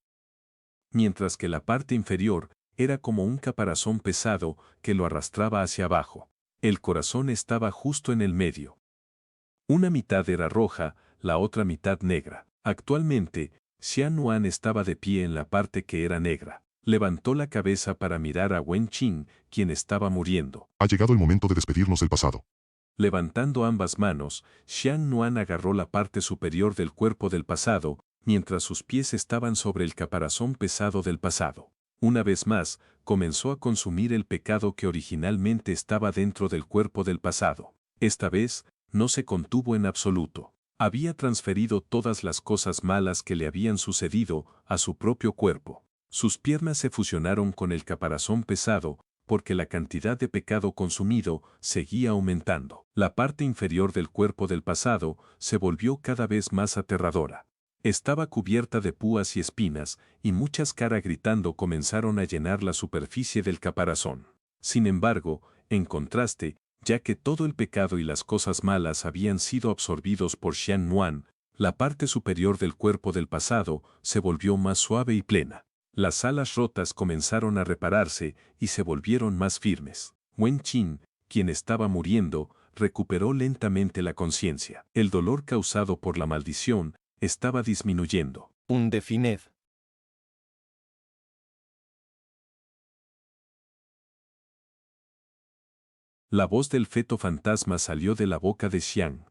mientras que la parte inferior era como un caparazón pesado que lo arrastraba hacia abajo. El corazón estaba justo en el medio. Una mitad era roja, la otra mitad negra. Actualmente, Xian Nuan estaba de pie en la parte que era negra. Levantó la cabeza para mirar a Wen Qing, quien estaba muriendo. Ha llegado el momento de despedirnos del pasado. Levantando ambas manos, Xian Nuan agarró la parte superior del cuerpo del pasado, mientras sus pies estaban sobre el caparazón pesado del pasado. Una vez más, comenzó a consumir el pecado que originalmente estaba dentro del cuerpo del pasado. Esta vez, no se contuvo en absoluto. Había transferido todas las cosas malas que le habían sucedido a su propio cuerpo. Sus piernas se fusionaron con el caparazón pesado, porque la cantidad de pecado consumido seguía aumentando. La parte inferior del cuerpo del pasado se volvió cada vez más aterradora. Estaba cubierta de púas y espinas, y muchas caras gritando comenzaron a llenar la superficie del caparazón. Sin embargo, en contraste, ya que todo el pecado y las cosas malas habían sido absorbidos por Xian Nuan, la parte superior del cuerpo del pasado se volvió más suave y plena. Las alas rotas comenzaron a repararse y se volvieron más firmes. Wen Qing, quien estaba muriendo, recuperó lentamente la conciencia. El dolor causado por la maldición estaba disminuyendo. Undefined. La voz del feto fantasma salió de la boca de Xian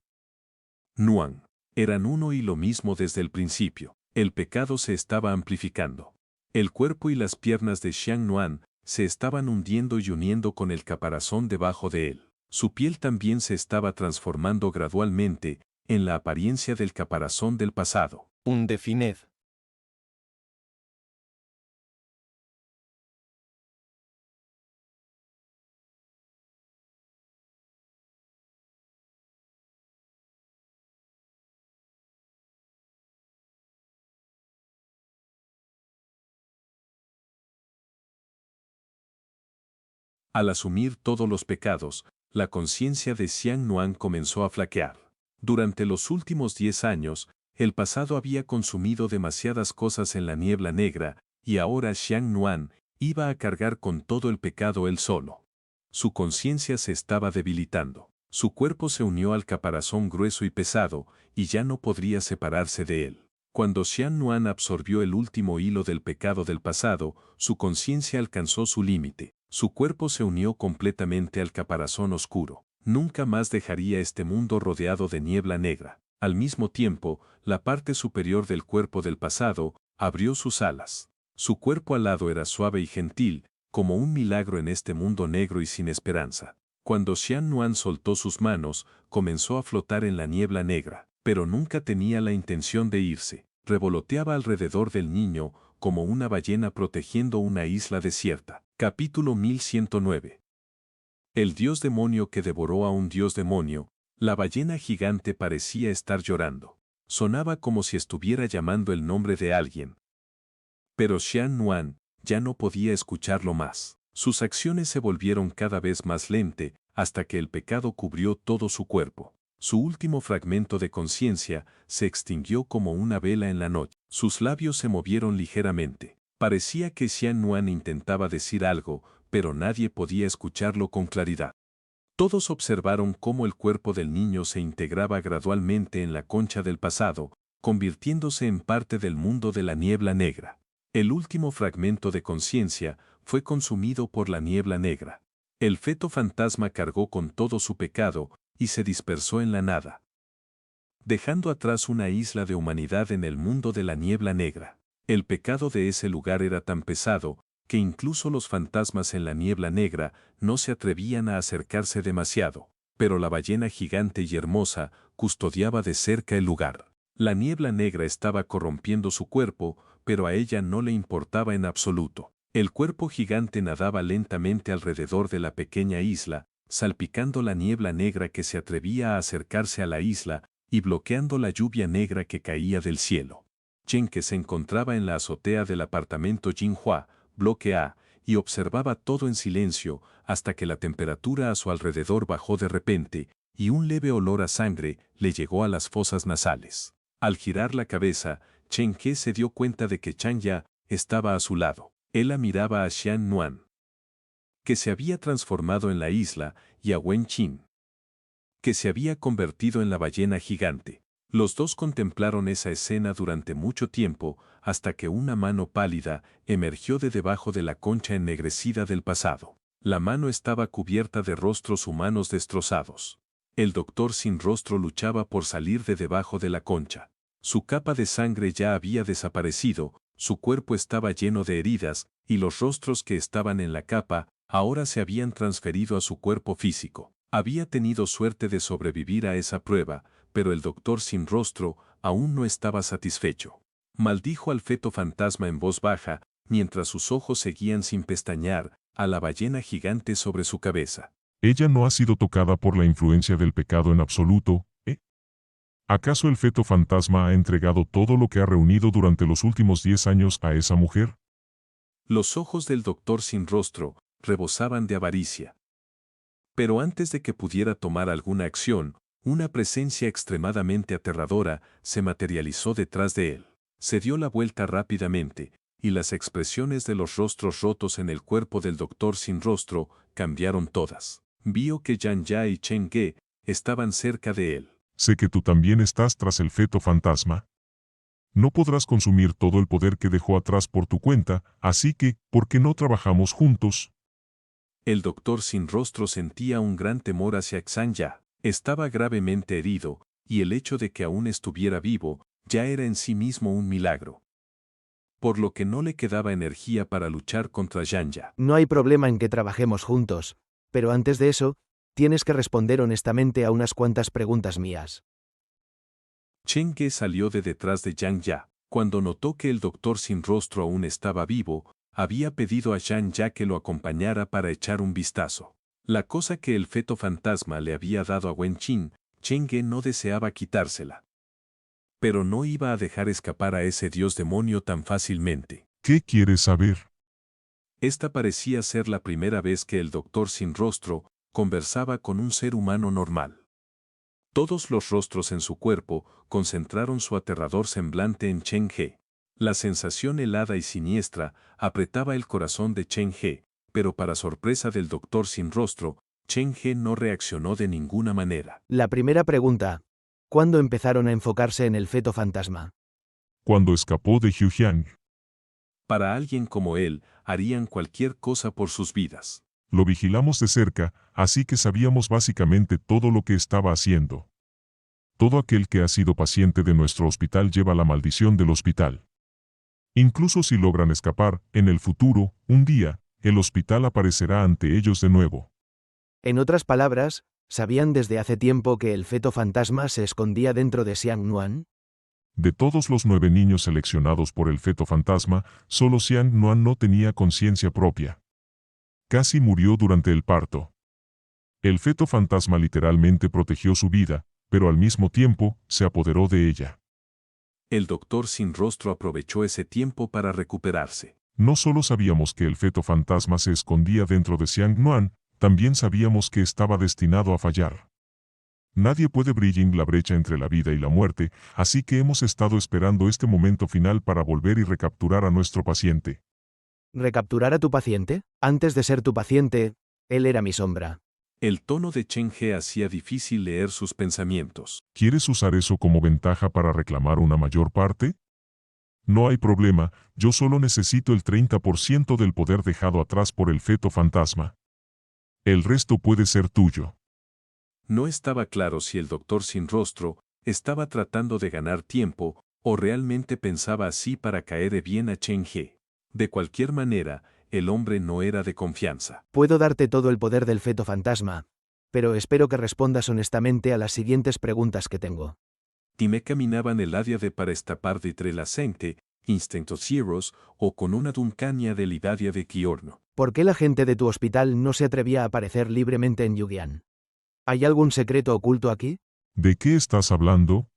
Nuan. Eran uno y lo mismo desde el principio. El pecado se estaba amplificando. El cuerpo y las piernas de Xian Nuan se estaban hundiendo y uniendo con el caparazón debajo de él. Su piel también se estaba transformando gradualmente en la apariencia del caparazón del pasado. Undefined. Al asumir todos los pecados, la conciencia de Xian Nuan comenzó a flaquear. Durante los últimos 10 años, el pasado había consumido demasiadas cosas en la niebla negra, y ahora Xian Nuan iba a cargar con todo el pecado él solo. Su conciencia se estaba debilitando. Su cuerpo se unió al caparazón grueso y pesado, y ya no podría separarse de él. Cuando Xian Nuan absorbió el último hilo del pecado del pasado, su conciencia alcanzó su límite. Su cuerpo se unió completamente al caparazón oscuro. nunca más dejaría este mundo rodeado de niebla negra. Al mismo tiempo, la parte superior del cuerpo del pasado abrió sus alas. Su cuerpo alado era suave y gentil, como un milagro en este mundo negro y sin esperanza. Cuando Xian Nuan soltó sus manos, comenzó a flotar en la niebla negra, pero nunca tenía la intención de irse. Revoloteaba alrededor del niño como una ballena protegiendo una isla desierta. Capítulo 1109. El dios demonio que devoró a un dios demonio. La ballena gigante parecía estar llorando. Sonaba como si estuviera llamando el nombre de alguien. Pero Xian Nuan ya no podía escucharlo más. Sus acciones se volvieron cada vez más lentas, hasta que el pecado cubrió todo su cuerpo. Su último fragmento de conciencia se extinguió como una vela en la noche. Sus labios se movieron ligeramente. Parecía que Xian Nuan intentaba decir algo, pero nadie podía escucharlo con claridad. Todos observaron cómo el cuerpo del niño se integraba gradualmente en la concha del pasado, convirtiéndose en parte del mundo de la niebla negra. El último fragmento de conciencia fue consumido por la niebla negra. El feto fantasma cargó con todo su pecado y se dispersó en la nada, dejando atrás una isla de humanidad en el mundo de la niebla negra. El pecado de ese lugar era tan pesado que incluso los fantasmas en la niebla negra no se atrevían a acercarse demasiado, pero la ballena gigante y hermosa custodiaba de cerca el lugar. La niebla negra estaba corrompiendo su cuerpo, pero a ella no le importaba en absoluto. El cuerpo gigante nadaba lentamente alrededor de la pequeña isla, salpicando la niebla negra que se atrevía a acercarse a la isla y bloqueando la lluvia negra que caía del cielo. Chen, que se encontraba en la azotea del apartamento Jinhua, bloque A, y observaba todo en silencio hasta que la temperatura a su alrededor bajó de repente y un leve olor a sangre le llegó a las fosas nasales. Al girar la cabeza, Chen He se dio cuenta de que Chang Ya estaba a su lado. Él la miraba a Xian Nuan, que se había transformado en la isla, y a Wen Qin, que se había convertido en la ballena gigante. Los dos contemplaron esa escena durante mucho tiempo, hasta que una mano pálida emergió de debajo de la concha ennegrecida del pasado. La mano estaba cubierta de rostros humanos destrozados. El doctor sin rostro luchaba por salir de debajo de la concha. Su capa de sangre ya había desaparecido, su cuerpo estaba lleno de heridas, y los rostros que estaban en la capa ahora se habían transferido a su cuerpo físico. Había tenido suerte de sobrevivir a esa prueba, pero el doctor sin rostro aún no estaba satisfecho. Maldijo al feto fantasma en voz baja, mientras sus ojos seguían sin pestañear a la ballena gigante sobre su cabeza. Ella no ha sido tocada por la influencia del pecado en absoluto, ¿eh? ¿Acaso el feto fantasma ha entregado todo lo que ha reunido durante los últimos 10 años a esa mujer? Los ojos del doctor sin rostro rebosaban de avaricia. Pero antes de que pudiera tomar alguna acción, una presencia extremadamente aterradora se materializó detrás de él. Se dio la vuelta rápidamente, y las expresiones de los rostros rotos en el cuerpo del doctor sin rostro cambiaron todas. Vio que Yang Ya y Chen Ge estaban cerca de él. Sé que tú también estás tras el feto fantasma. No podrás consumir todo el poder que dejó atrás por tu cuenta, así que, ¿por qué no trabajamos juntos? El doctor sin rostro sentía un gran temor hacia Xang Ya. Estaba gravemente herido, y el hecho de que aún estuviera vivo ya era en sí mismo un milagro. Por lo que no le quedaba energía para luchar contra Yang Ya. No hay problema en que trabajemos juntos, pero antes de eso, tienes que responder honestamente a unas cuantas preguntas mías. Chen Ge salió de detrás de Yang Ya. Cuando notó que el doctor sin rostro aún estaba vivo, había pedido a Yang Ya que lo acompañara para echar un vistazo. La cosa que el feto fantasma le había dado a Wen Qin, Chen Ge no deseaba quitársela. Pero no iba a dejar escapar a ese dios demonio tan fácilmente. ¿Qué quieres saber? Esta parecía ser la primera vez que el doctor sin rostro conversaba con un ser humano normal. Todos los rostros en su cuerpo concentraron su aterrador semblante en Chen He. La sensación helada y siniestra apretaba el corazón de Chen He, pero para sorpresa del doctor sin rostro, Chen He no reaccionó de ninguna manera. La primera pregunta. ¿Cuándo empezaron a enfocarse en el feto fantasma? Cuando escapó de Hyujiang. Para alguien como él, harían cualquier cosa por sus vidas. Lo vigilamos de cerca, así que sabíamos básicamente todo lo que estaba haciendo. Todo aquel que ha sido paciente de nuestro hospital lleva la maldición del hospital. Incluso si logran escapar, en el futuro, un día, el hospital aparecerá ante ellos de nuevo. En otras palabras, ¿sabían desde hace tiempo que el feto fantasma se escondía dentro de Xiang Nuan? De todos los 9 niños seleccionados por el feto fantasma, solo Xiang Nuan no tenía conciencia propia. Casi murió durante el parto. El feto fantasma literalmente protegió su vida, pero al mismo tiempo, se apoderó de ella. El doctor sin rostro aprovechó ese tiempo para recuperarse. No solo sabíamos que el feto fantasma se escondía dentro de Xiang Nuan, también sabíamos que estaba destinado a fallar. Nadie puede brillar la brecha entre la vida y la muerte, así que hemos estado esperando este momento final para volver y recapturar a nuestro paciente. ¿Recapturar a tu paciente? Antes de ser tu paciente, él era mi sombra. El tono de Chen He hacía difícil leer sus pensamientos. ¿Quieres usar eso como ventaja para reclamar una mayor parte? No hay problema, yo solo necesito el 30% del poder dejado atrás por el feto fantasma. El resto puede ser tuyo. No estaba claro si el doctor sin rostro estaba tratando de ganar tiempo o realmente pensaba así para caer bien a Chen He. De cualquier manera, el hombre no era de confianza. Puedo darte todo el poder del feto fantasma, pero espero que respondas honestamente a las siguientes preguntas que tengo. Dime caminaban el área de para escapar de entre la gente, instintos zeros o con una duncaña del área de Kiorno. ¿Por qué la gente de tu hospital no se atrevía a aparecer libremente en Yugian? ¿Hay algún secreto oculto aquí? ¿De qué estás hablando?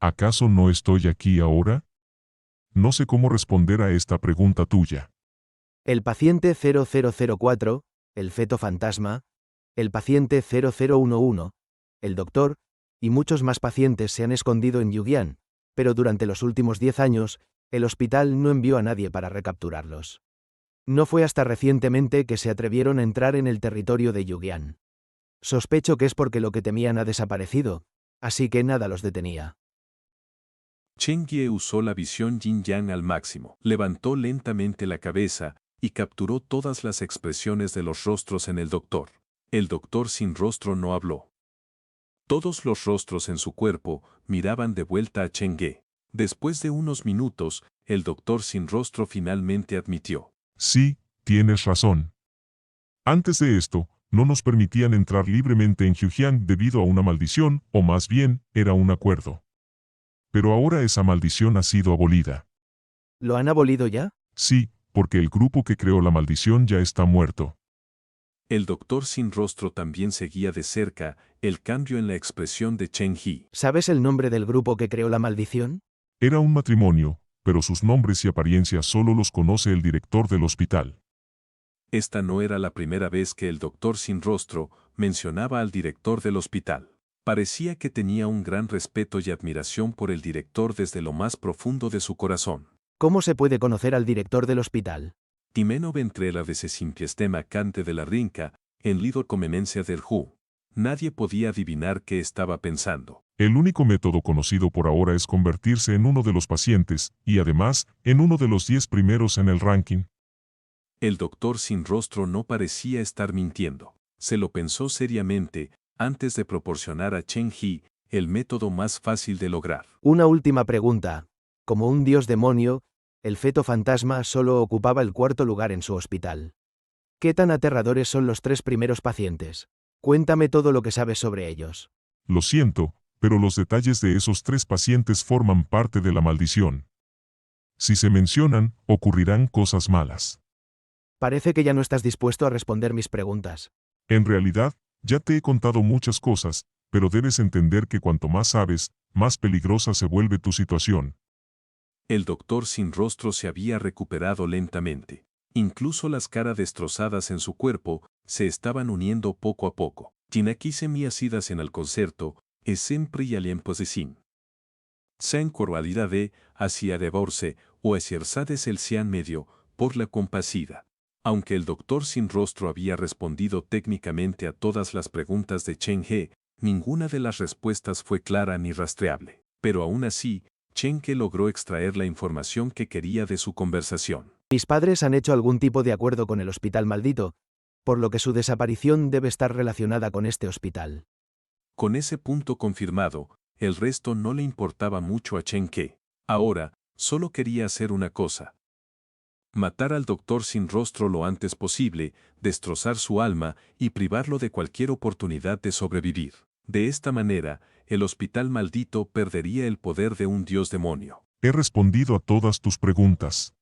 ¿Acaso no estoy aquí ahora? No sé cómo responder a esta pregunta tuya. El paciente 0004, el feto fantasma, el paciente 0011, el doctor, y muchos más pacientes se han escondido en Yugian, pero durante los últimos 10 años, el hospital no envió a nadie para recapturarlos. No fue hasta recientemente que se atrevieron a entrar en el territorio de Yugian. Sospecho que es porque lo que temían ha desaparecido, así que nada los detenía. Chen Ye usó la visión yin-yang al máximo. Levantó lentamente la cabeza y capturó todas las expresiones de los rostros en el doctor. El doctor sin rostro no habló. Todos los rostros en su cuerpo miraban de vuelta a Chen Ye. Después de unos minutos, el doctor sin rostro finalmente admitió. Sí, tienes razón. Antes de esto, no nos permitían entrar libremente en Yujiang debido a una maldición, o más bien, era un acuerdo. Pero ahora esa maldición ha sido abolida. ¿Lo han abolido ya? Sí, porque el grupo que creó la maldición ya está muerto. El doctor sin rostro también seguía de cerca el cambio en la expresión de Chen He. ¿Sabes el nombre del grupo que creó la maldición? Era un matrimonio, pero sus nombres y apariencias solo los conoce el director del hospital. Esta no era la primera vez que el doctor sin rostro mencionaba al director del hospital. Parecía que tenía un gran respeto y admiración por el director desde lo más profundo de su corazón. ¿Cómo se puede conocer al director del hospital? Timeno ventrela de simpiestema cante de la rinca, en lido comenencia del Hu. Nadie podía adivinar qué estaba pensando. El único método conocido por ahora es convertirse en uno de los pacientes, y además, en uno de los 10 primeros en el ranking. El doctor sin rostro no parecía estar mintiendo. Se lo pensó seriamente, antes de proporcionar a Chen He el método más fácil de lograr. Una última pregunta. Como un dios demonio, el feto fantasma solo ocupaba el 4.º lugar en su hospital. ¿Qué tan aterradores son los 3 primeros pacientes? Cuéntame todo lo que sabes sobre ellos. Lo siento, pero los detalles de esos 3 pacientes forman parte de la maldición. Si se mencionan, ocurrirán cosas malas. Parece que ya no estás dispuesto a responder mis preguntas. En realidad, ya te he contado muchas cosas, pero debes entender que cuanto más sabes, más peligrosa se vuelve tu situación. El doctor sin rostro se había recuperado lentamente. Incluso las caras destrozadas en su cuerpo se estaban uniendo poco a poco. Tinaki semiasidas en el concerto, es siempre y alien posesin. Sen corvalidade, hacia devorse, o eserzades el sean medio, por la compasida. Aunque el doctor sin rostro había respondido técnicamente a todas las preguntas de Chen He, ninguna de las respuestas fue clara ni rastreable. Pero aún así, Chen He logró extraer la información que quería de su conversación. ¿Mis padres han hecho algún tipo de acuerdo con el hospital maldito? por lo que su desaparición debe estar relacionada con este hospital. Con ese punto confirmado, el resto no le importaba mucho a Chen Ke. Ahora, solo quería hacer una cosa. Matar al doctor sin rostro lo antes posible, destrozar su alma y privarlo de cualquier oportunidad de sobrevivir. De esta manera, el hospital maldito perdería el poder de un dios demonio. He respondido a todas tus preguntas.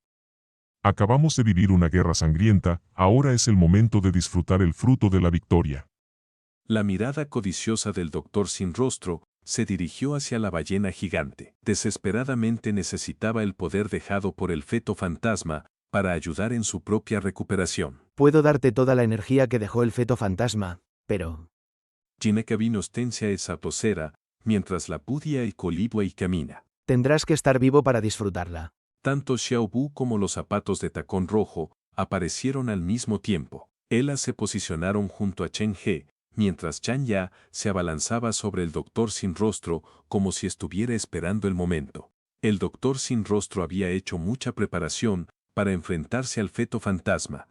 Acabamos de vivir una guerra sangrienta, ahora es el momento de disfrutar el fruto de la victoria. La mirada codiciosa del doctor sin rostro se dirigió hacia la ballena gigante. Desesperadamente necesitaba el poder dejado por el feto fantasma para ayudar en su propia recuperación. Puedo darte toda la energía que dejó el feto fantasma, pero... Jineka vinostencia esa posera, mientras la pudia y colibua y camina. tendrás que estar vivo para disfrutarla. Tanto Xiaobu como los zapatos de tacón rojo aparecieron al mismo tiempo. Ellas se posicionaron junto a Chen He, mientras Chan Ya se abalanzaba sobre el doctor sin rostro como si estuviera esperando el momento. El doctor sin rostro había hecho mucha preparación para enfrentarse al feto fantasma.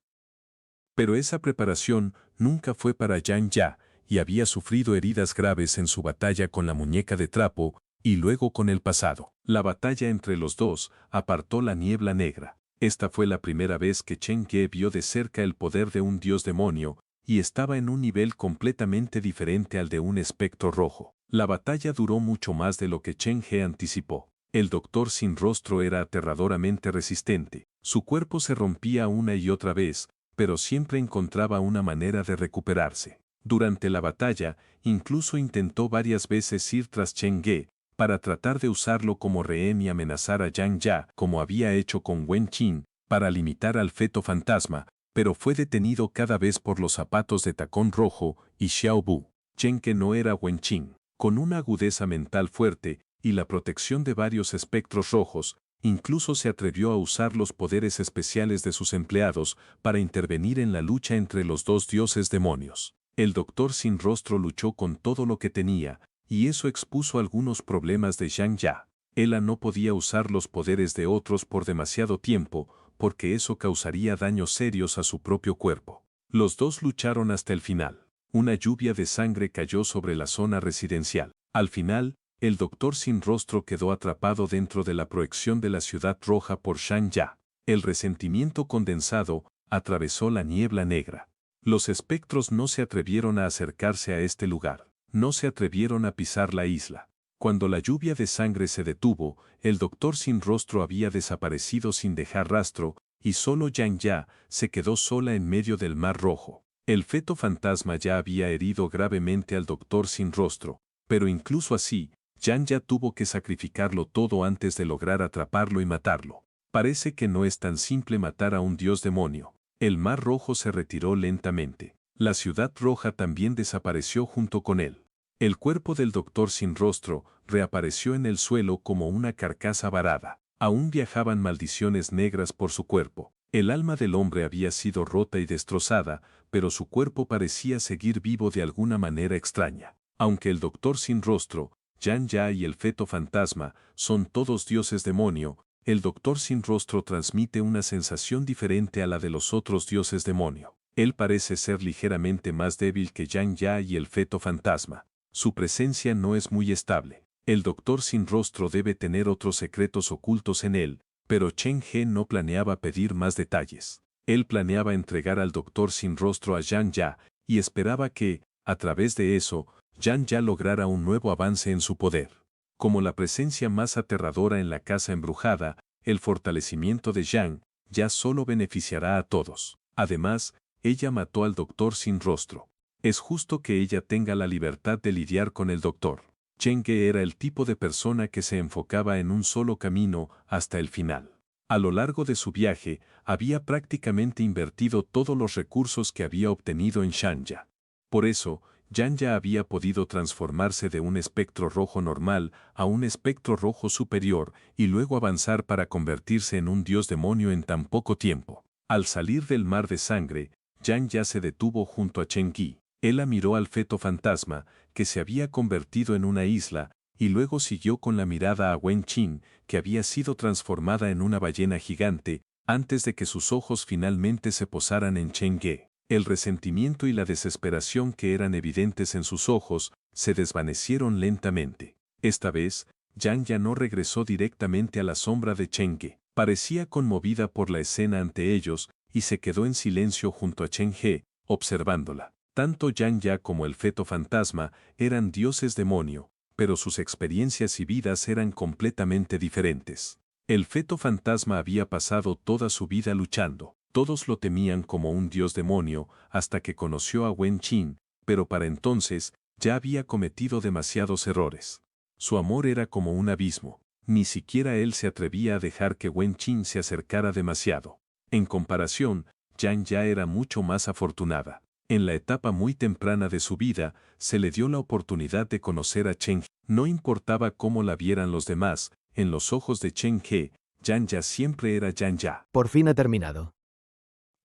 Pero esa preparación nunca fue para Chan Ya, y había sufrido heridas graves en su batalla con la muñeca de trapo y luego con el pasado. La batalla entre los dos apartó la niebla negra. Esta fue la primera vez que Chen Ge vio de cerca el poder de un dios demonio, y estaba en un nivel completamente diferente al de un espectro rojo. La batalla duró mucho más de lo que Chen He anticipó. El doctor sin rostro era aterradoramente resistente. Su cuerpo se rompía una y otra vez, pero siempre encontraba una manera de recuperarse. Durante la batalla, incluso intentó varias veces ir tras Chen Ge para tratar de usarlo como rehén y amenazar a Yang Ya, como había hecho con Wen Qin, para limitar al feto fantasma, pero fue detenido cada vez por los zapatos de tacón rojo y Xiao Bu. Chen Ge no era Wen Qin. Con una agudeza mental fuerte y la protección de varios espectros rojos, incluso se atrevió a usar los poderes especiales de sus empleados para intervenir en la lucha entre los dos dioses demonios. El doctor sin rostro luchó con todo lo que tenía, y eso expuso algunos problemas de Yang Ya. Ella no podía usar los poderes de otros por demasiado tiempo, porque eso causaría daños serios a su propio cuerpo. Los dos lucharon hasta el final. Una lluvia de sangre cayó sobre la zona residencial. Al final, el doctor sin rostro quedó atrapado dentro de la proyección de la ciudad roja por Shang Ya. El resentimiento condensado atravesó la niebla negra. Los espectros no se atrevieron a acercarse a este lugar. No se atrevieron a pisar la isla. Cuando la lluvia de sangre se detuvo, el doctor sin rostro había desaparecido sin dejar rastro, y solo Yang Ya se quedó sola en medio del mar rojo. El feto fantasma ya había herido gravemente al doctor sin rostro, pero incluso así, Yang Ya tuvo que sacrificarlo todo antes de lograr atraparlo y matarlo. Parece que no es tan simple matar a un dios demonio. El mar rojo se retiró lentamente. La ciudad roja también desapareció junto con él. El cuerpo del doctor sin rostro reapareció en el suelo como una carcasa varada. Aún viajaban maldiciones negras por su cuerpo. El alma del hombre había sido rota y destrozada, pero su cuerpo parecía seguir vivo de alguna manera extraña. Aunque el doctor sin rostro, Yang Ya y el feto fantasma son todos dioses demonio, el doctor sin rostro transmite una sensación diferente a la de los otros dioses demonio. Él parece ser ligeramente más débil que Yang Ya y el feto fantasma. Su presencia no es muy estable. El doctor sin rostro debe tener otros secretos ocultos en él, pero Chen He no planeaba pedir más detalles. Él planeaba entregar al doctor sin rostro a Yang Ya y esperaba que, a través de eso, Yang Ya lograra un nuevo avance en su poder. Como la presencia más aterradora en la casa embrujada, el fortalecimiento de Yang Ya solo beneficiará a todos. Además, ella mató al doctor sin rostro. Es justo que ella tenga la libertad de lidiar con el doctor. Chen Ge era el tipo de persona que se enfocaba en un solo camino hasta el final. A lo largo de su viaje, había prácticamente invertido todos los recursos que había obtenido en Shanya. Por eso, Yang Ya había podido transformarse de un espectro rojo normal a un espectro rojo superior y luego avanzar para convertirse en un dios demonio en tan poco tiempo. Al salir del mar de sangre, Yang Ya se detuvo junto a Chen Qi. Él miró al feto fantasma, que se había convertido en una isla, y luego siguió con la mirada a Wen Qin, que había sido transformada en una ballena gigante, antes de que sus ojos finalmente se posaran en Chen Ge. El resentimiento y la desesperación que eran evidentes en sus ojos se desvanecieron lentamente. Esta vez, Yang ya no regresó directamente a la sombra de Chen Ge. Parecía conmovida por la escena ante ellos y se quedó en silencio junto a Chen Ge, observándola. Tanto Yang Ya como el feto fantasma eran dioses demonio, pero sus experiencias y vidas eran completamente diferentes. El feto fantasma había pasado toda su vida luchando. Todos lo temían como un dios demonio hasta que conoció a Wen Qin, pero para entonces ya había cometido demasiados errores. Su amor era como un abismo. Ni siquiera él se atrevía a dejar que Wen Qin se acercara demasiado. En comparación, Yang ya era mucho más afortunada. En la etapa muy temprana de su vida, se le dio la oportunidad de conocer a Chen He. No importaba cómo la vieran los demás, en los ojos de Chen He, Yang Ya siempre era Yang Ya. Por fin ha terminado.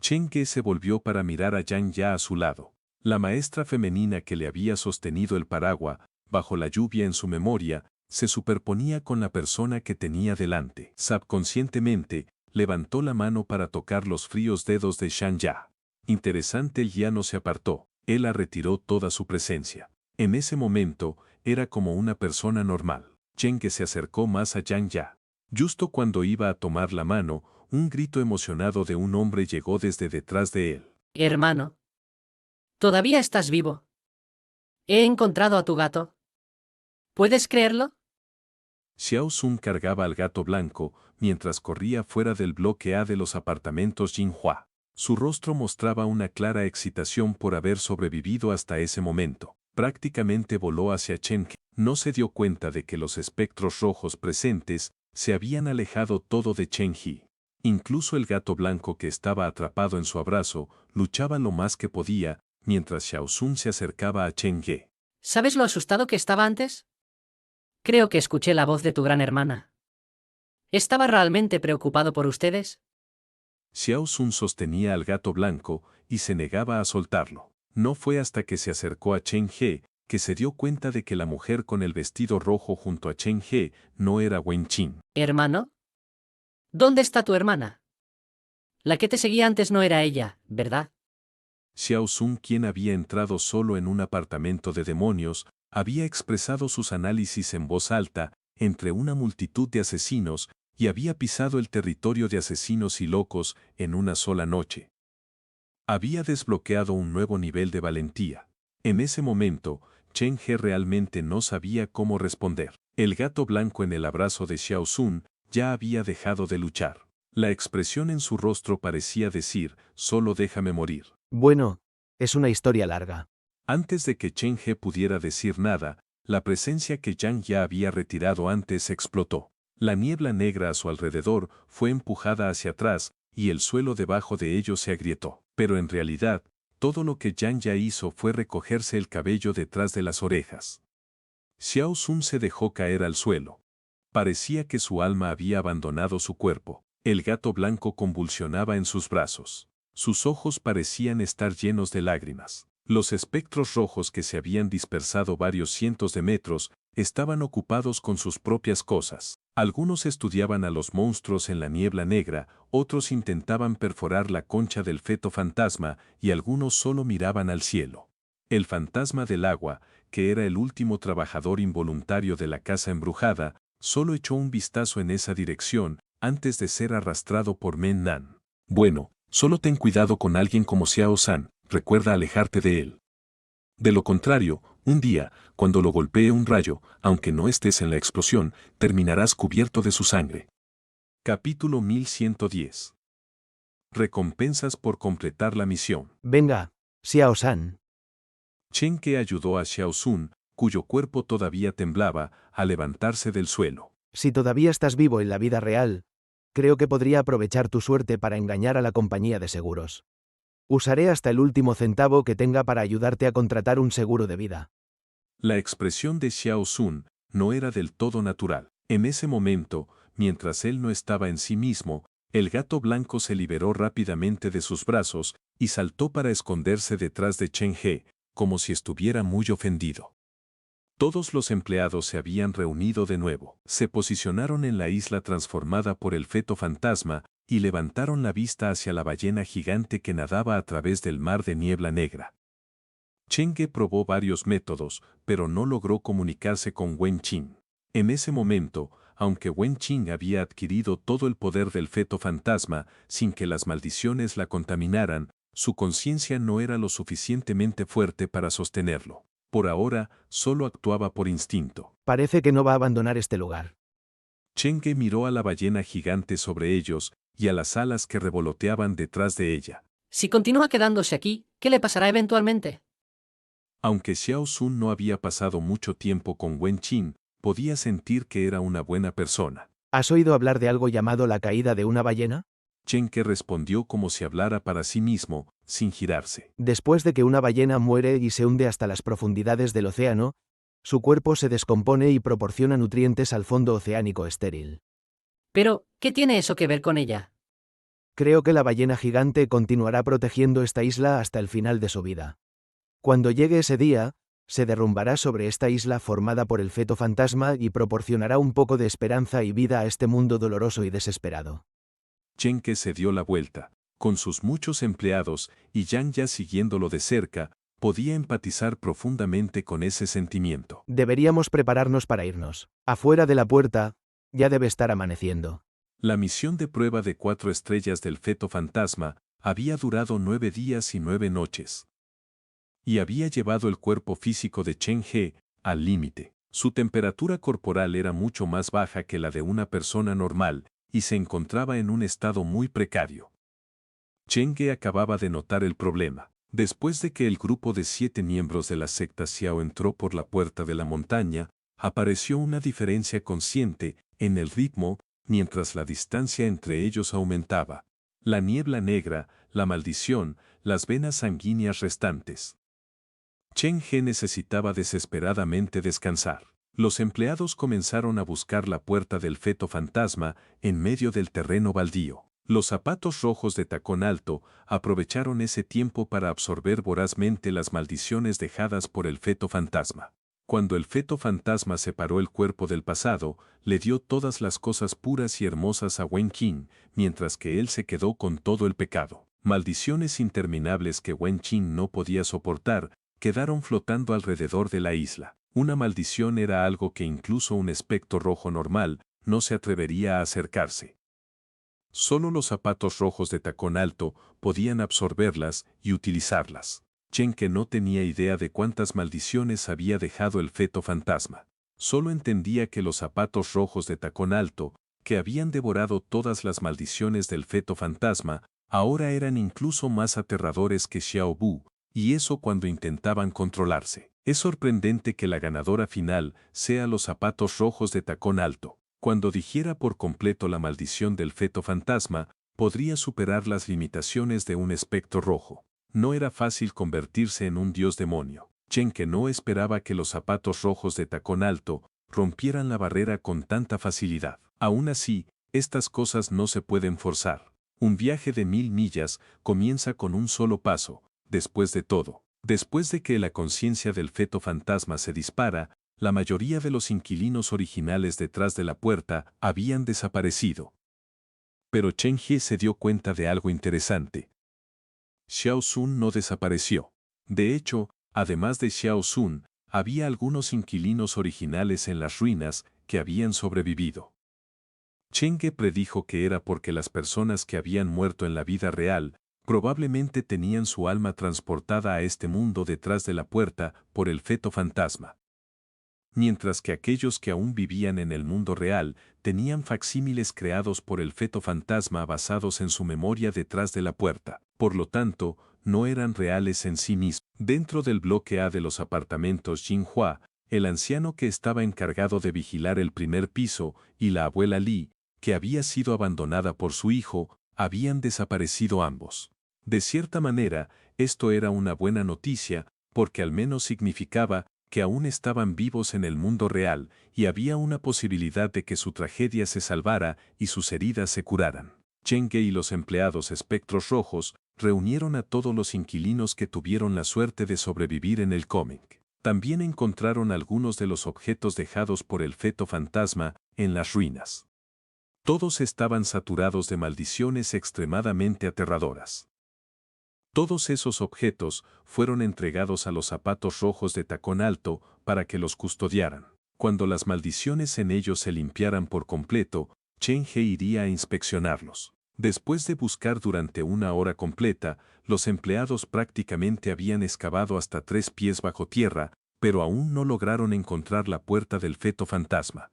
Chen He se volvió para mirar a Yang Ya a su lado. La maestra femenina que le había sostenido el paraguas, bajo la lluvia en su memoria, se superponía con la persona que tenía delante. Subconscientemente, levantó la mano para tocar los fríos dedos de Shang Ya. Interesante, él ya no se apartó, él la retiró toda su presencia. En ese momento, era como una persona normal. Chen He se acercó más a Yang Ya. Justo cuando iba a tomar la mano, un grito emocionado de un hombre llegó desde detrás de él. Hermano. ¿Todavía estás vivo? He encontrado a tu gato. ¿Puedes creerlo? Xiao Sun cargaba al gato blanco mientras corría fuera del bloque A de los apartamentos Jinhua. Su rostro mostraba una clara excitación por haber sobrevivido hasta ese momento. Prácticamente voló hacia Chen He. No se dio cuenta de que los espectros rojos presentes se habían alejado todo de Chen He. Incluso el gato blanco que estaba atrapado en su abrazo luchaba lo más que podía mientras Xiao Sun se acercaba a Chen He. ¿Sabes lo asustado que estaba antes? Creo que escuché la voz de tu gran hermana. ¿Estaba realmente preocupado por ustedes? Xiao Sun sostenía al gato blanco y se negaba a soltarlo. No fue hasta que se acercó a Chen He que se dio cuenta de que la mujer con el vestido rojo junto a Chen He no era Wen Qin. ¿Hermano? ¿Dónde está tu hermana? La que te seguía antes no era ella, ¿verdad? Xiao Sun, quien había entrado solo en un apartamento de demonios, había expresado sus análisis en voz alta entre una multitud de asesinos y había pisado el territorio de asesinos y locos en una sola noche. Había desbloqueado un nuevo nivel de valentía. En ese momento, Chen He realmente no sabía cómo responder. El gato blanco en el abrazo de Xiao Sun ya había dejado de luchar. La expresión en su rostro parecía decir, solo déjame morir. Bueno, es una historia larga. Antes de que Chen He pudiera decir nada, la presencia que Yang ya había retirado antes explotó. La niebla negra a su alrededor fue empujada hacia atrás y el suelo debajo de ellos se agrietó. Pero en realidad, todo lo que Yang ya hizo fue recogerse el cabello detrás de las orejas. Xiao Sun se dejó caer al suelo. Parecía que su alma había abandonado su cuerpo. El gato blanco convulsionaba en sus brazos. Sus ojos parecían estar llenos de lágrimas. Los espectros rojos que se habían dispersado varios cientos de metros estaban ocupados con sus propias cosas. Algunos estudiaban a los monstruos en la niebla negra, otros intentaban perforar la concha del feto fantasma y algunos solo miraban al cielo. El fantasma del agua, que era el último trabajador involuntario de la casa embrujada, solo echó un vistazo en esa dirección antes de ser arrastrado por Men Nan. Bueno, solo ten cuidado con alguien como Xiao San, recuerda alejarte de él. De lo contrario, un día, cuando lo golpee un rayo, aunque no estés en la explosión, terminarás cubierto de su sangre. Capítulo 1110. Recompensas por completar la misión. Venga, Xiao-san. Chen He ayudó a Xiao Sun, cuyo cuerpo todavía temblaba, a levantarse del suelo. Si todavía estás vivo en la vida real, creo que podría aprovechar tu suerte para engañar a la compañía de seguros. Usaré hasta el último centavo que tenga para ayudarte a contratar un seguro de vida. La expresión de Xiao Sun no era del todo natural. En ese momento, mientras él no estaba en sí mismo, el gato blanco se liberó rápidamente de sus brazos y saltó para esconderse detrás de Chen He, como si estuviera muy ofendido. Todos los empleados se habían reunido de nuevo. Se posicionaron en la isla transformada por el feto fantasma y levantaron la vista hacia la ballena gigante que nadaba a través del mar de niebla negra. Cheng probó varios métodos, pero no logró comunicarse con Wen Qin. En ese momento, aunque Wen Qin había adquirido todo el poder del feto fantasma sin que las maldiciones la contaminaran, su conciencia no era lo suficientemente fuerte para sostenerlo. Por ahora, solo actuaba por instinto. Parece que no va a abandonar este lugar. Cheng miró a la ballena gigante sobre ellos y a las alas que revoloteaban detrás de ella. Si continúa quedándose aquí, ¿qué le pasará eventualmente? Aunque Xiao Sun no había pasado mucho tiempo con Wen Qin, podía sentir que era una buena persona. ¿Has oído hablar de algo llamado la caída de una ballena? Cheng respondió como si hablara para sí mismo, sin girarse. Después de que una ballena muere y se hunde hasta las profundidades del océano, su cuerpo se descompone y proporciona nutrientes al fondo oceánico estéril. Pero, ¿qué tiene eso que ver con ella? Creo que la ballena gigante continuará protegiendo esta isla hasta el final de su vida. Cuando llegue ese día, se derrumbará sobre esta isla formada por el feto fantasma y proporcionará un poco de esperanza y vida a este mundo doloroso y desesperado. Cheng se dio la vuelta. Con sus muchos empleados y Yang ya siguiéndolo de cerca, podía empatizar profundamente con ese sentimiento. Deberíamos prepararnos para irnos. Afuera de la puerta, ya debe estar amaneciendo. La misión de prueba de 4 estrellas del feto fantasma había durado 9 días y 9 noches. Y había llevado el cuerpo físico de Cheng He al límite. Su temperatura corporal era mucho más baja que la de una persona normal y se encontraba en un estado muy precario. Cheng acababa de notar el problema. Después de que el grupo de 7 miembros de la secta Xiao entró por la puerta de la montaña, apareció una diferencia consciente en el ritmo, mientras la distancia entre ellos aumentaba. La niebla negra, la maldición, las venas sanguíneas restantes. Cheng necesitaba desesperadamente descansar. Los empleados comenzaron a buscar la puerta del feto fantasma en medio del terreno baldío. Los zapatos rojos de tacón alto aprovecharon ese tiempo para absorber vorazmente las maldiciones dejadas por el feto fantasma. Cuando el feto fantasma separó el cuerpo del pasado, le dio todas las cosas puras y hermosas a Wen Qin, mientras que él se quedó con todo el pecado. Maldiciones interminables que Wen Qin no podía soportar, quedaron flotando alrededor de la isla. Una maldición era algo que incluso un espectro rojo normal no se atrevería a acercarse. Solo los zapatos rojos de tacón alto podían absorberlas y utilizarlas. Cheng no tenía idea de cuántas maldiciones había dejado el feto fantasma. Solo entendía que los zapatos rojos de tacón alto, que habían devorado todas las maldiciones del feto fantasma, ahora eran incluso más aterradores que Xiao Bu, y eso cuando intentaban controlarse. Es sorprendente que la ganadora final sea los zapatos rojos de tacón alto. Cuando digiera por completo la maldición del feto fantasma, podría superar las limitaciones de un espectro rojo. No era fácil convertirse en un dios demonio. Cheng no esperaba que los zapatos rojos de tacón alto rompieran la barrera con tanta facilidad. Aún así, estas cosas no se pueden forzar. Un viaje de 1000 millas comienza con un solo paso. Después de todo, después de que la conciencia del feto fantasma se dispara, la mayoría de los inquilinos originales detrás de la puerta habían desaparecido. Pero Cheng se dio cuenta de algo interesante. Xiao Sun no desapareció. De hecho, además de Xiao Sun, había algunos inquilinos originales en las ruinas que habían sobrevivido. Cheng predijo que era porque las personas que habían muerto en la vida real probablemente tenían su alma transportada a este mundo detrás de la puerta por el feto fantasma. Mientras que aquellos que aún vivían en el mundo real tenían facsímiles creados por el feto fantasma basados en su memoria detrás de la puerta. Por lo tanto, no eran reales en sí mismos. Dentro del bloque A de los apartamentos Jinhua, el anciano que estaba encargado de vigilar el primer piso y la abuela Li, que había sido abandonada por su hijo, habían desaparecido ambos. De cierta manera, esto era una buena noticia, porque al menos significaba que aún estaban vivos en el mundo real y había una posibilidad de que su tragedia se salvara y sus heridas se curaran. Cheng y los empleados espectros rojos reunieron a todos los inquilinos que tuvieron la suerte de sobrevivir en el cómic. También encontraron algunos de los objetos dejados por el feto fantasma en las ruinas. Todos estaban saturados de maldiciones extremadamente aterradoras. Todos esos objetos fueron entregados a los zapatos rojos de tacón alto para que los custodiaran. Cuando las maldiciones en ellos se limpiaran por completo, Chen He iría a inspeccionarlos. Después de buscar durante una hora completa, los empleados prácticamente habían excavado hasta 3 pies bajo tierra, pero aún no lograron encontrar la puerta del feto fantasma.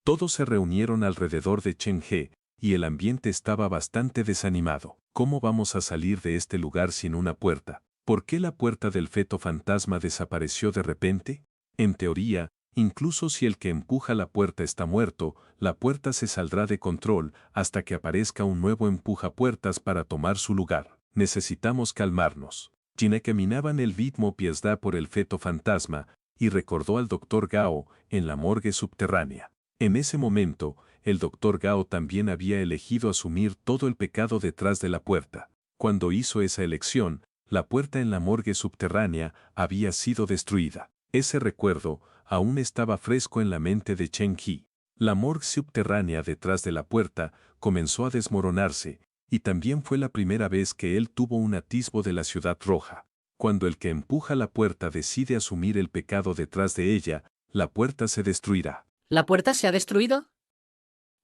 Todos se reunieron alrededor de Chen He, y el ambiente estaba bastante desanimado. ¿Cómo vamos a salir de este lugar sin una puerta? ¿Por qué la puerta del feto fantasma desapareció de repente? En teoría, incluso si el que empuja la puerta está muerto, la puerta se saldrá de control hasta que aparezca un nuevo empujapuertas para tomar su lugar. Necesitamos calmarnos. Jin caminaba en el ritmo piedad por el feto fantasma y recordó al Dr. Gao en la morgue subterránea. En ese momento, el Dr. Gao también había elegido asumir todo el pecado detrás de la puerta. Cuando hizo esa elección, la puerta en la morgue subterránea había sido destruida. Ese recuerdo aún estaba fresco en la mente de Chen He. La morgue subterránea detrás de la puerta comenzó a desmoronarse, y también fue la primera vez que él tuvo un atisbo de la ciudad roja. Cuando el que empuja la puerta decide asumir el pecado detrás de ella, la puerta se destruirá. ¿La puerta se ha destruido?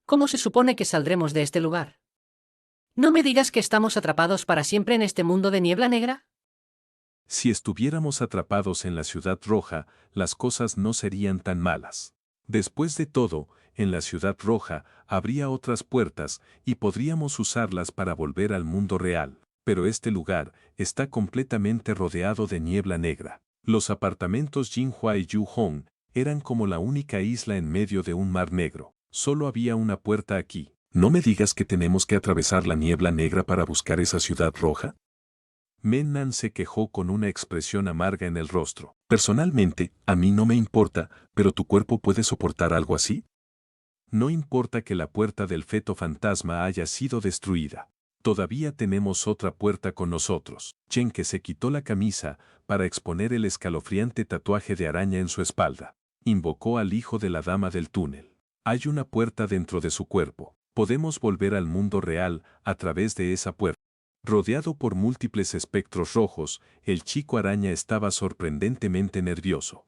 ¿Cómo se supone que saldremos de este lugar? No me digas que estamos atrapados para siempre en este mundo de niebla negra. Si estuviéramos atrapados en la ciudad roja, las cosas no serían tan malas. Después de todo, en la ciudad roja habría otras puertas y podríamos usarlas para volver al mundo real. Pero este lugar está completamente rodeado de niebla negra. Los apartamentos Jinhua y Yu Hong eran como la única isla en medio de un mar negro. Solo había una puerta aquí. ¿No me digas que tenemos que atravesar la niebla negra para buscar esa ciudad roja? Mennan se quejó con una expresión amarga en el rostro. Personalmente, a mí no me importa, pero ¿tu cuerpo puede soportar algo así? No importa que la puerta del feto fantasma haya sido destruida. Todavía tenemos otra puerta con nosotros. Chen que se quitó la camisa para exponer el escalofriante tatuaje de araña en su espalda. Invocó al hijo de la dama del túnel. Hay una puerta dentro de su cuerpo. Podemos volver al mundo real a través de esa puerta. Rodeado por múltiples espectros rojos, el chico araña estaba sorprendentemente nervioso.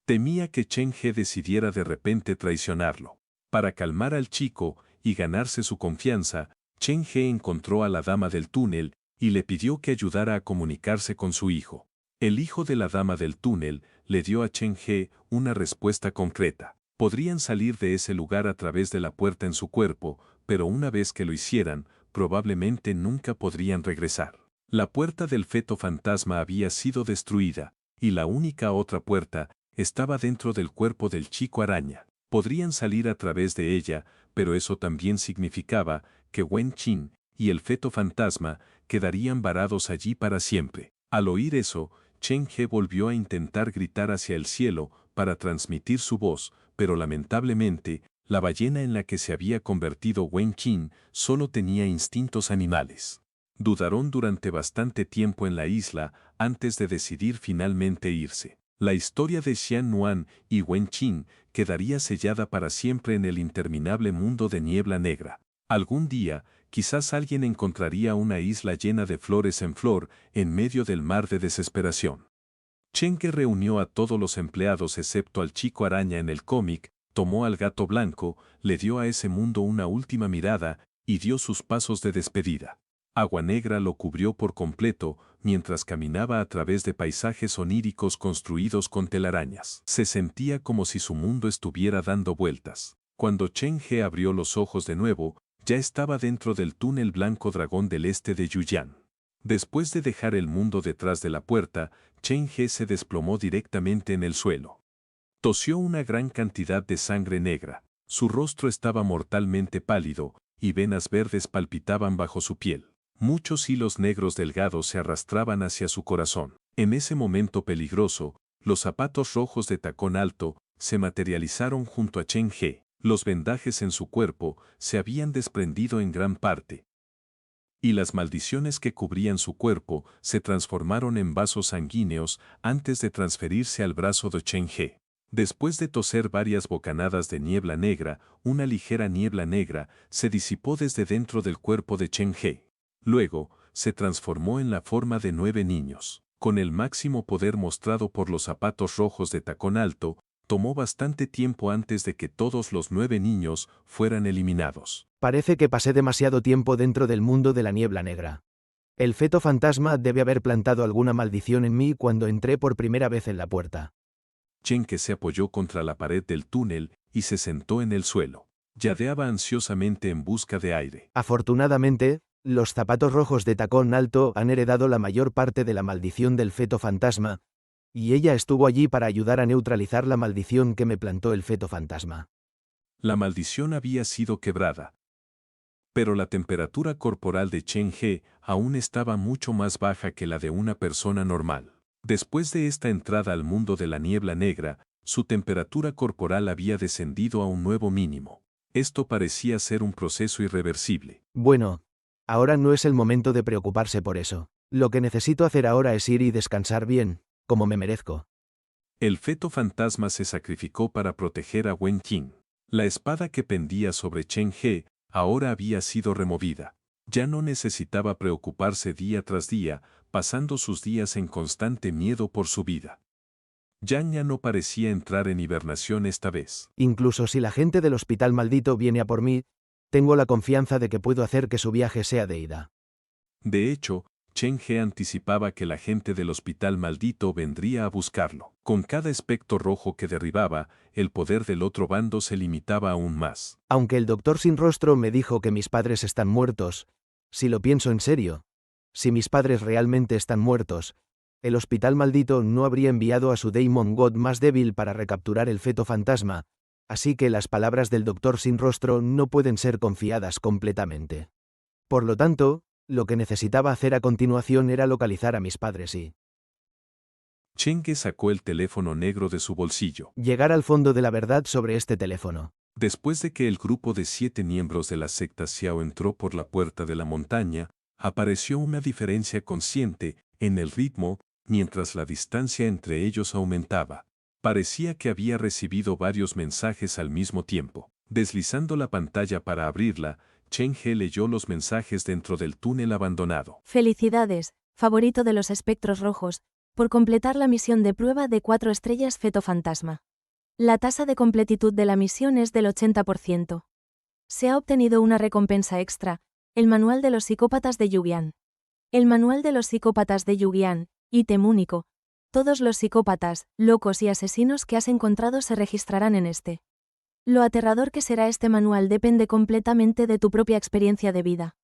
Temía que Chen He decidiera de repente traicionarlo. Para calmar al chico y ganarse su confianza, Chen He encontró a la dama del túnel y le pidió que ayudara a comunicarse con su hijo. El hijo de la dama del túnel le dio a Chen He una respuesta concreta. Podrían salir de ese lugar a través de la puerta en su cuerpo, pero una vez que lo hicieran, probablemente nunca podrían regresar. La puerta del feto fantasma había sido destruida, y la única otra puerta estaba dentro del cuerpo del chico araña. Podrían salir a través de ella, pero eso también significaba que Wen Qin y el feto fantasma quedarían varados allí para siempre. Al oír eso, Chen He volvió a intentar gritar hacia el cielo para transmitir su voz, pero lamentablemente, la ballena en la que se había convertido Wen Qin solo tenía instintos animales. Dudaron durante bastante tiempo en la isla antes de decidir finalmente irse. La historia de Xian Nuan y Wen Qin quedaría sellada para siempre en el interminable mundo de niebla negra. Algún día, quizás alguien encontraría una isla llena de flores en flor en medio del mar de desesperación. Chen que reunió a todos los empleados excepto al chico araña en el cómic, tomó al gato blanco, le dio a ese mundo una última mirada y dio sus pasos de despedida. Agua negra lo cubrió por completo mientras caminaba a través de paisajes oníricos construidos con telarañas. Se sentía como si su mundo estuviera dando vueltas. Cuando Chen He abrió los ojos de nuevo, ya estaba dentro del túnel blanco dragón del este de Yuyan. Después de dejar el mundo detrás de la puerta, Chen He se desplomó directamente en el suelo. Tosió una gran cantidad de sangre negra. Su rostro estaba mortalmente pálido, y venas verdes palpitaban bajo su piel. Muchos hilos negros delgados se arrastraban hacia su corazón. En ese momento peligroso, los zapatos rojos de tacón alto se materializaron junto a Chen He. Los vendajes en su cuerpo se habían desprendido en gran parte, y las maldiciones que cubrían su cuerpo se transformaron en vasos sanguíneos antes de transferirse al brazo de Chen He. Después de toser varias bocanadas de niebla negra, una ligera niebla negra se disipó desde dentro del cuerpo de Chen He. Luego, se transformó en la forma de 9 niños. Con el máximo poder mostrado por los zapatos rojos de tacón alto, tomó bastante tiempo antes de que todos los 9 niños fueran eliminados. Parece que pasé demasiado tiempo dentro del mundo de la niebla negra. El feto fantasma debe haber plantado alguna maldición en mí cuando entré por primera vez en la puerta. Chen He se apoyó contra la pared del túnel y se sentó en el suelo. Jadeaba ansiosamente en busca de aire. Afortunadamente, los zapatos rojos de tacón alto han heredado la mayor parte de la maldición del feto fantasma, y ella estuvo allí para ayudar a neutralizar la maldición que me plantó el feto fantasma. La maldición había sido quebrada. Pero la temperatura corporal de Chen He aún estaba mucho más baja que la de una persona normal. Después de esta entrada al mundo de la niebla negra, su temperatura corporal había descendido a un nuevo mínimo. Esto parecía ser un proceso irreversible. Bueno, ahora no es el momento de preocuparse por eso. Lo que necesito hacer ahora es ir y descansar bien, como me merezco. El feto fantasma se sacrificó para proteger a Wen Qing. La espada que pendía sobre Chen He ahora había sido removida. Ya no necesitaba preocuparse día tras día, pasando sus días en constante miedo por su vida. Yang ya no parecía entrar en hibernación esta vez. Incluso si la gente del hospital maldito viene a por mí, tengo la confianza de que puedo hacer que su viaje sea de ida. De hecho, Chen He anticipaba que la gente del hospital maldito vendría a buscarlo. Con cada espectro rojo que derribaba, el poder del otro bando se limitaba aún más. Aunque el doctor sin rostro me dijo que mis padres están muertos, si lo pienso en serio, si mis padres realmente están muertos, el hospital maldito no habría enviado a su Daemon God más débil para recapturar el feto fantasma, así que las palabras del doctor sin rostro no pueden ser confiadas completamente. Por lo tanto, lo que necesitaba hacer a continuación era localizar a mis padres y Chen He sacó el teléfono negro de su bolsillo. llegar al fondo de la verdad sobre este teléfono. Después de que el grupo de 7 miembros de la secta Xiao entró por la puerta de la montaña, apareció una diferencia consciente en el ritmo mientras la distancia entre ellos aumentaba. Parecía que había recibido varios mensajes al mismo tiempo. Deslizando la pantalla para abrirla, Chen He leyó los mensajes dentro del túnel abandonado. Felicidades, favorito de los espectros rojos, por completar la misión de prueba de 4 estrellas feto fantasma. La tasa de completitud de la misión es del 80%. Se ha obtenido una recompensa extra, el Manual de los Psicópatas de Yugian. El Manual de los Psicópatas de Yugian, ítem único. Todos los psicópatas, locos y asesinos que has encontrado se registrarán en este. Lo aterrador que será este manual depende completamente de tu propia experiencia de vida.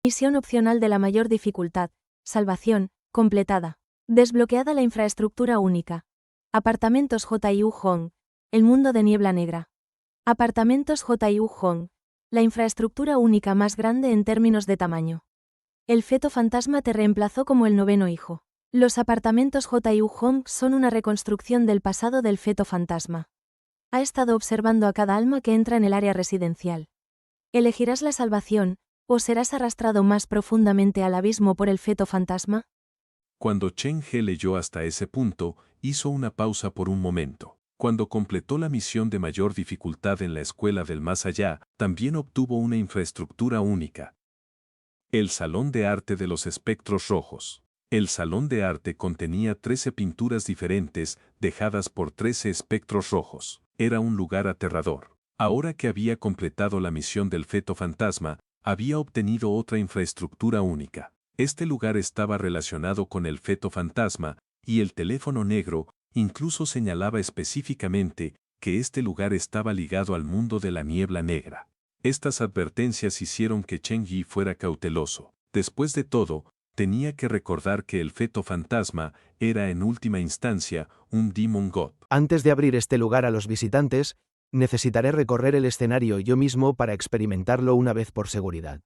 Misión opcional de la mayor dificultad. Salvación, completada. Desbloqueada la infraestructura única. Apartamentos J.I.U. Hong. El mundo de niebla negra. Apartamentos J.I.U. Hong. La infraestructura única más grande en términos de tamaño. El feto fantasma te reemplazó como el 9º hijo. Los apartamentos J.I.U. Hong son una reconstrucción del pasado del feto fantasma. Ha estado observando a cada alma que entra en el área residencial. ¿Elegirás la salvación, o serás arrastrado más profundamente al abismo por el feto fantasma? Cuando Chen He leyó hasta ese punto, hizo una pausa por un momento. Cuando completó la misión de mayor dificultad en la escuela del más allá, también obtuvo una infraestructura única. El Salón de Arte de los Espectros Rojos. El Salón de Arte contenía 13 pinturas diferentes, dejadas por 13 espectros rojos. Era un lugar aterrador. Ahora que había completado la misión del feto fantasma, había obtenido otra infraestructura única. Este lugar estaba relacionado con el feto fantasma, y el teléfono negro incluso señalaba específicamente que este lugar estaba ligado al mundo de la niebla negra. Estas advertencias hicieron que Chen Yi fuera cauteloso. Después de todo, tenía que recordar que el feto fantasma era en última instancia un Demon God. Antes de abrir este lugar a los visitantes, necesitaré recorrer el escenario yo mismo para experimentarlo una vez por seguridad.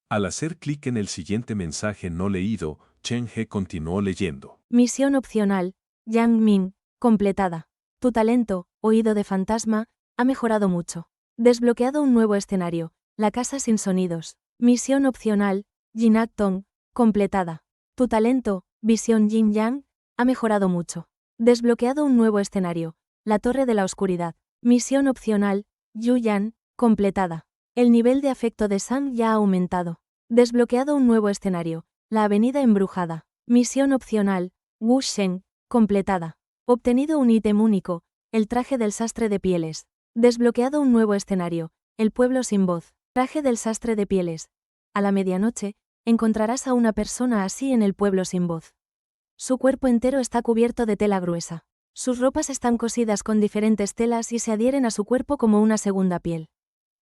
Al hacer clic en el siguiente mensaje no leído, Chen He continuó leyendo. Misión opcional, Yang Min, completada. Tu talento, oído de fantasma, ha mejorado mucho. Desbloqueado un nuevo escenario, la casa sin sonidos. Misión opcional, Jinak Tong, completada. Tu talento, visión Yin Yang, ha mejorado mucho. Desbloqueado un nuevo escenario, La Torre de la Oscuridad. Misión opcional, Yuyan, completada. El nivel de afecto de Sam ya ha aumentado. Desbloqueado un nuevo escenario, la Avenida Embrujada. Misión opcional, Wu Sheng, completada. Obtenido un ítem único, el traje del sastre de pieles. Desbloqueado un nuevo escenario, el pueblo sin voz. Traje del sastre de pieles. A la medianoche, encontrarás a una persona así en el pueblo sin voz. Su cuerpo entero está cubierto de tela gruesa. Sus ropas están cosidas con diferentes telas y se adhieren a su cuerpo como una segunda piel.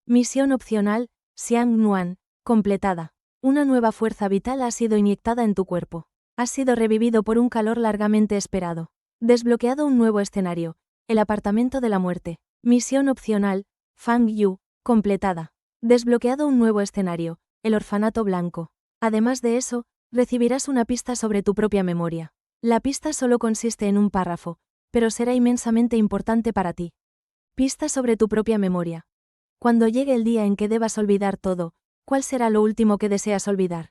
Misión opcional, Xiang Nuan, completada. Una nueva fuerza vital ha sido inyectada en tu cuerpo. Has sido revivido por un calor largamente esperado. Desbloqueado un nuevo escenario, el apartamento de la muerte. Misión opcional, Fang Yu, completada. Desbloqueado un nuevo escenario, el orfanato blanco. Además de eso, recibirás una pista sobre tu propia memoria. La pista solo consiste en un párrafo, pero será inmensamente importante para ti. Pista sobre tu propia memoria. Cuando llegue el día en que debas olvidar todo, ¿cuál será lo último que deseas olvidar?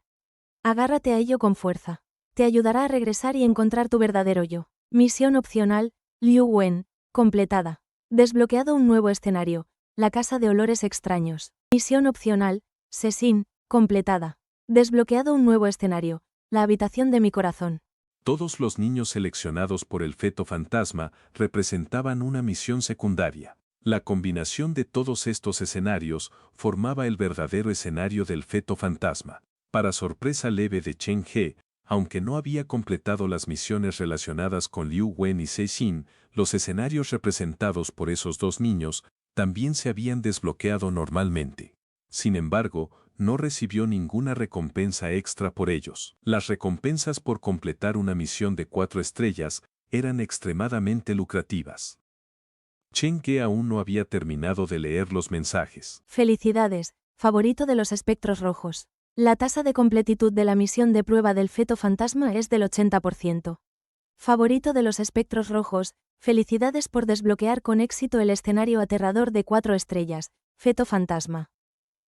Agárrate a ello con fuerza. Te ayudará a regresar y encontrar tu verdadero yo. Misión opcional, Liu Wen, completada. Desbloqueado un nuevo escenario, la casa de olores extraños. Misión opcional, Cecin, completada. Desbloqueado un nuevo escenario, la habitación de mi corazón. Todos los niños seleccionados por el feto fantasma representaban una misión secundaria. La combinación de todos estos escenarios formaba el verdadero escenario del feto fantasma. Para sorpresa leve de Chen He, aunque no había completado las misiones relacionadas con Liu Wen y Cecin, los escenarios representados por esos dos niños también se habían desbloqueado normalmente. Sin embargo, no recibió ninguna recompensa extra por ellos. Las recompensas por completar una misión de 4 estrellas eran extremadamente lucrativas. Chen Ge aún no había terminado de leer los mensajes. Felicidades, favorito de los espectros rojos. La tasa de completitud de la misión de prueba del feto fantasma es del 80%. Favorito de los espectros rojos, felicidades por desbloquear con éxito el escenario aterrador de 4 estrellas, feto fantasma.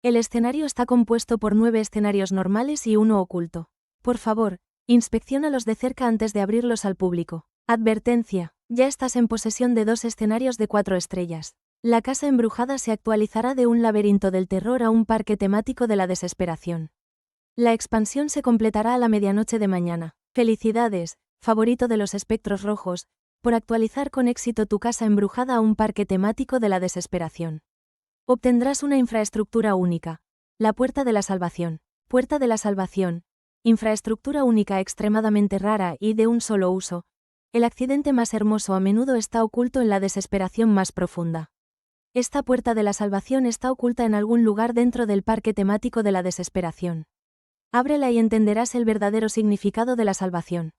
El escenario está compuesto por 9 escenarios normales y uno oculto. Por favor, inspecciónalos de cerca antes de abrirlos al público. Advertencia, ya estás en posesión de 2 escenarios de 4 estrellas. La casa embrujada se actualizará de un laberinto del terror a un parque temático de la desesperación. La expansión se completará a la medianoche de mañana. Felicidades, favorito de los espectros rojos, por actualizar con éxito tu casa embrujada a un parque temático de la desesperación. Obtendrás una infraestructura única. La Puerta de la Salvación. Puerta de la Salvación. Infraestructura única extremadamente rara y de un solo uso. El accidente más hermoso a menudo está oculto en la desesperación más profunda. Esta Puerta de la Salvación está oculta en algún lugar dentro del parque temático de la desesperación. Ábrela y entenderás el verdadero significado de la salvación.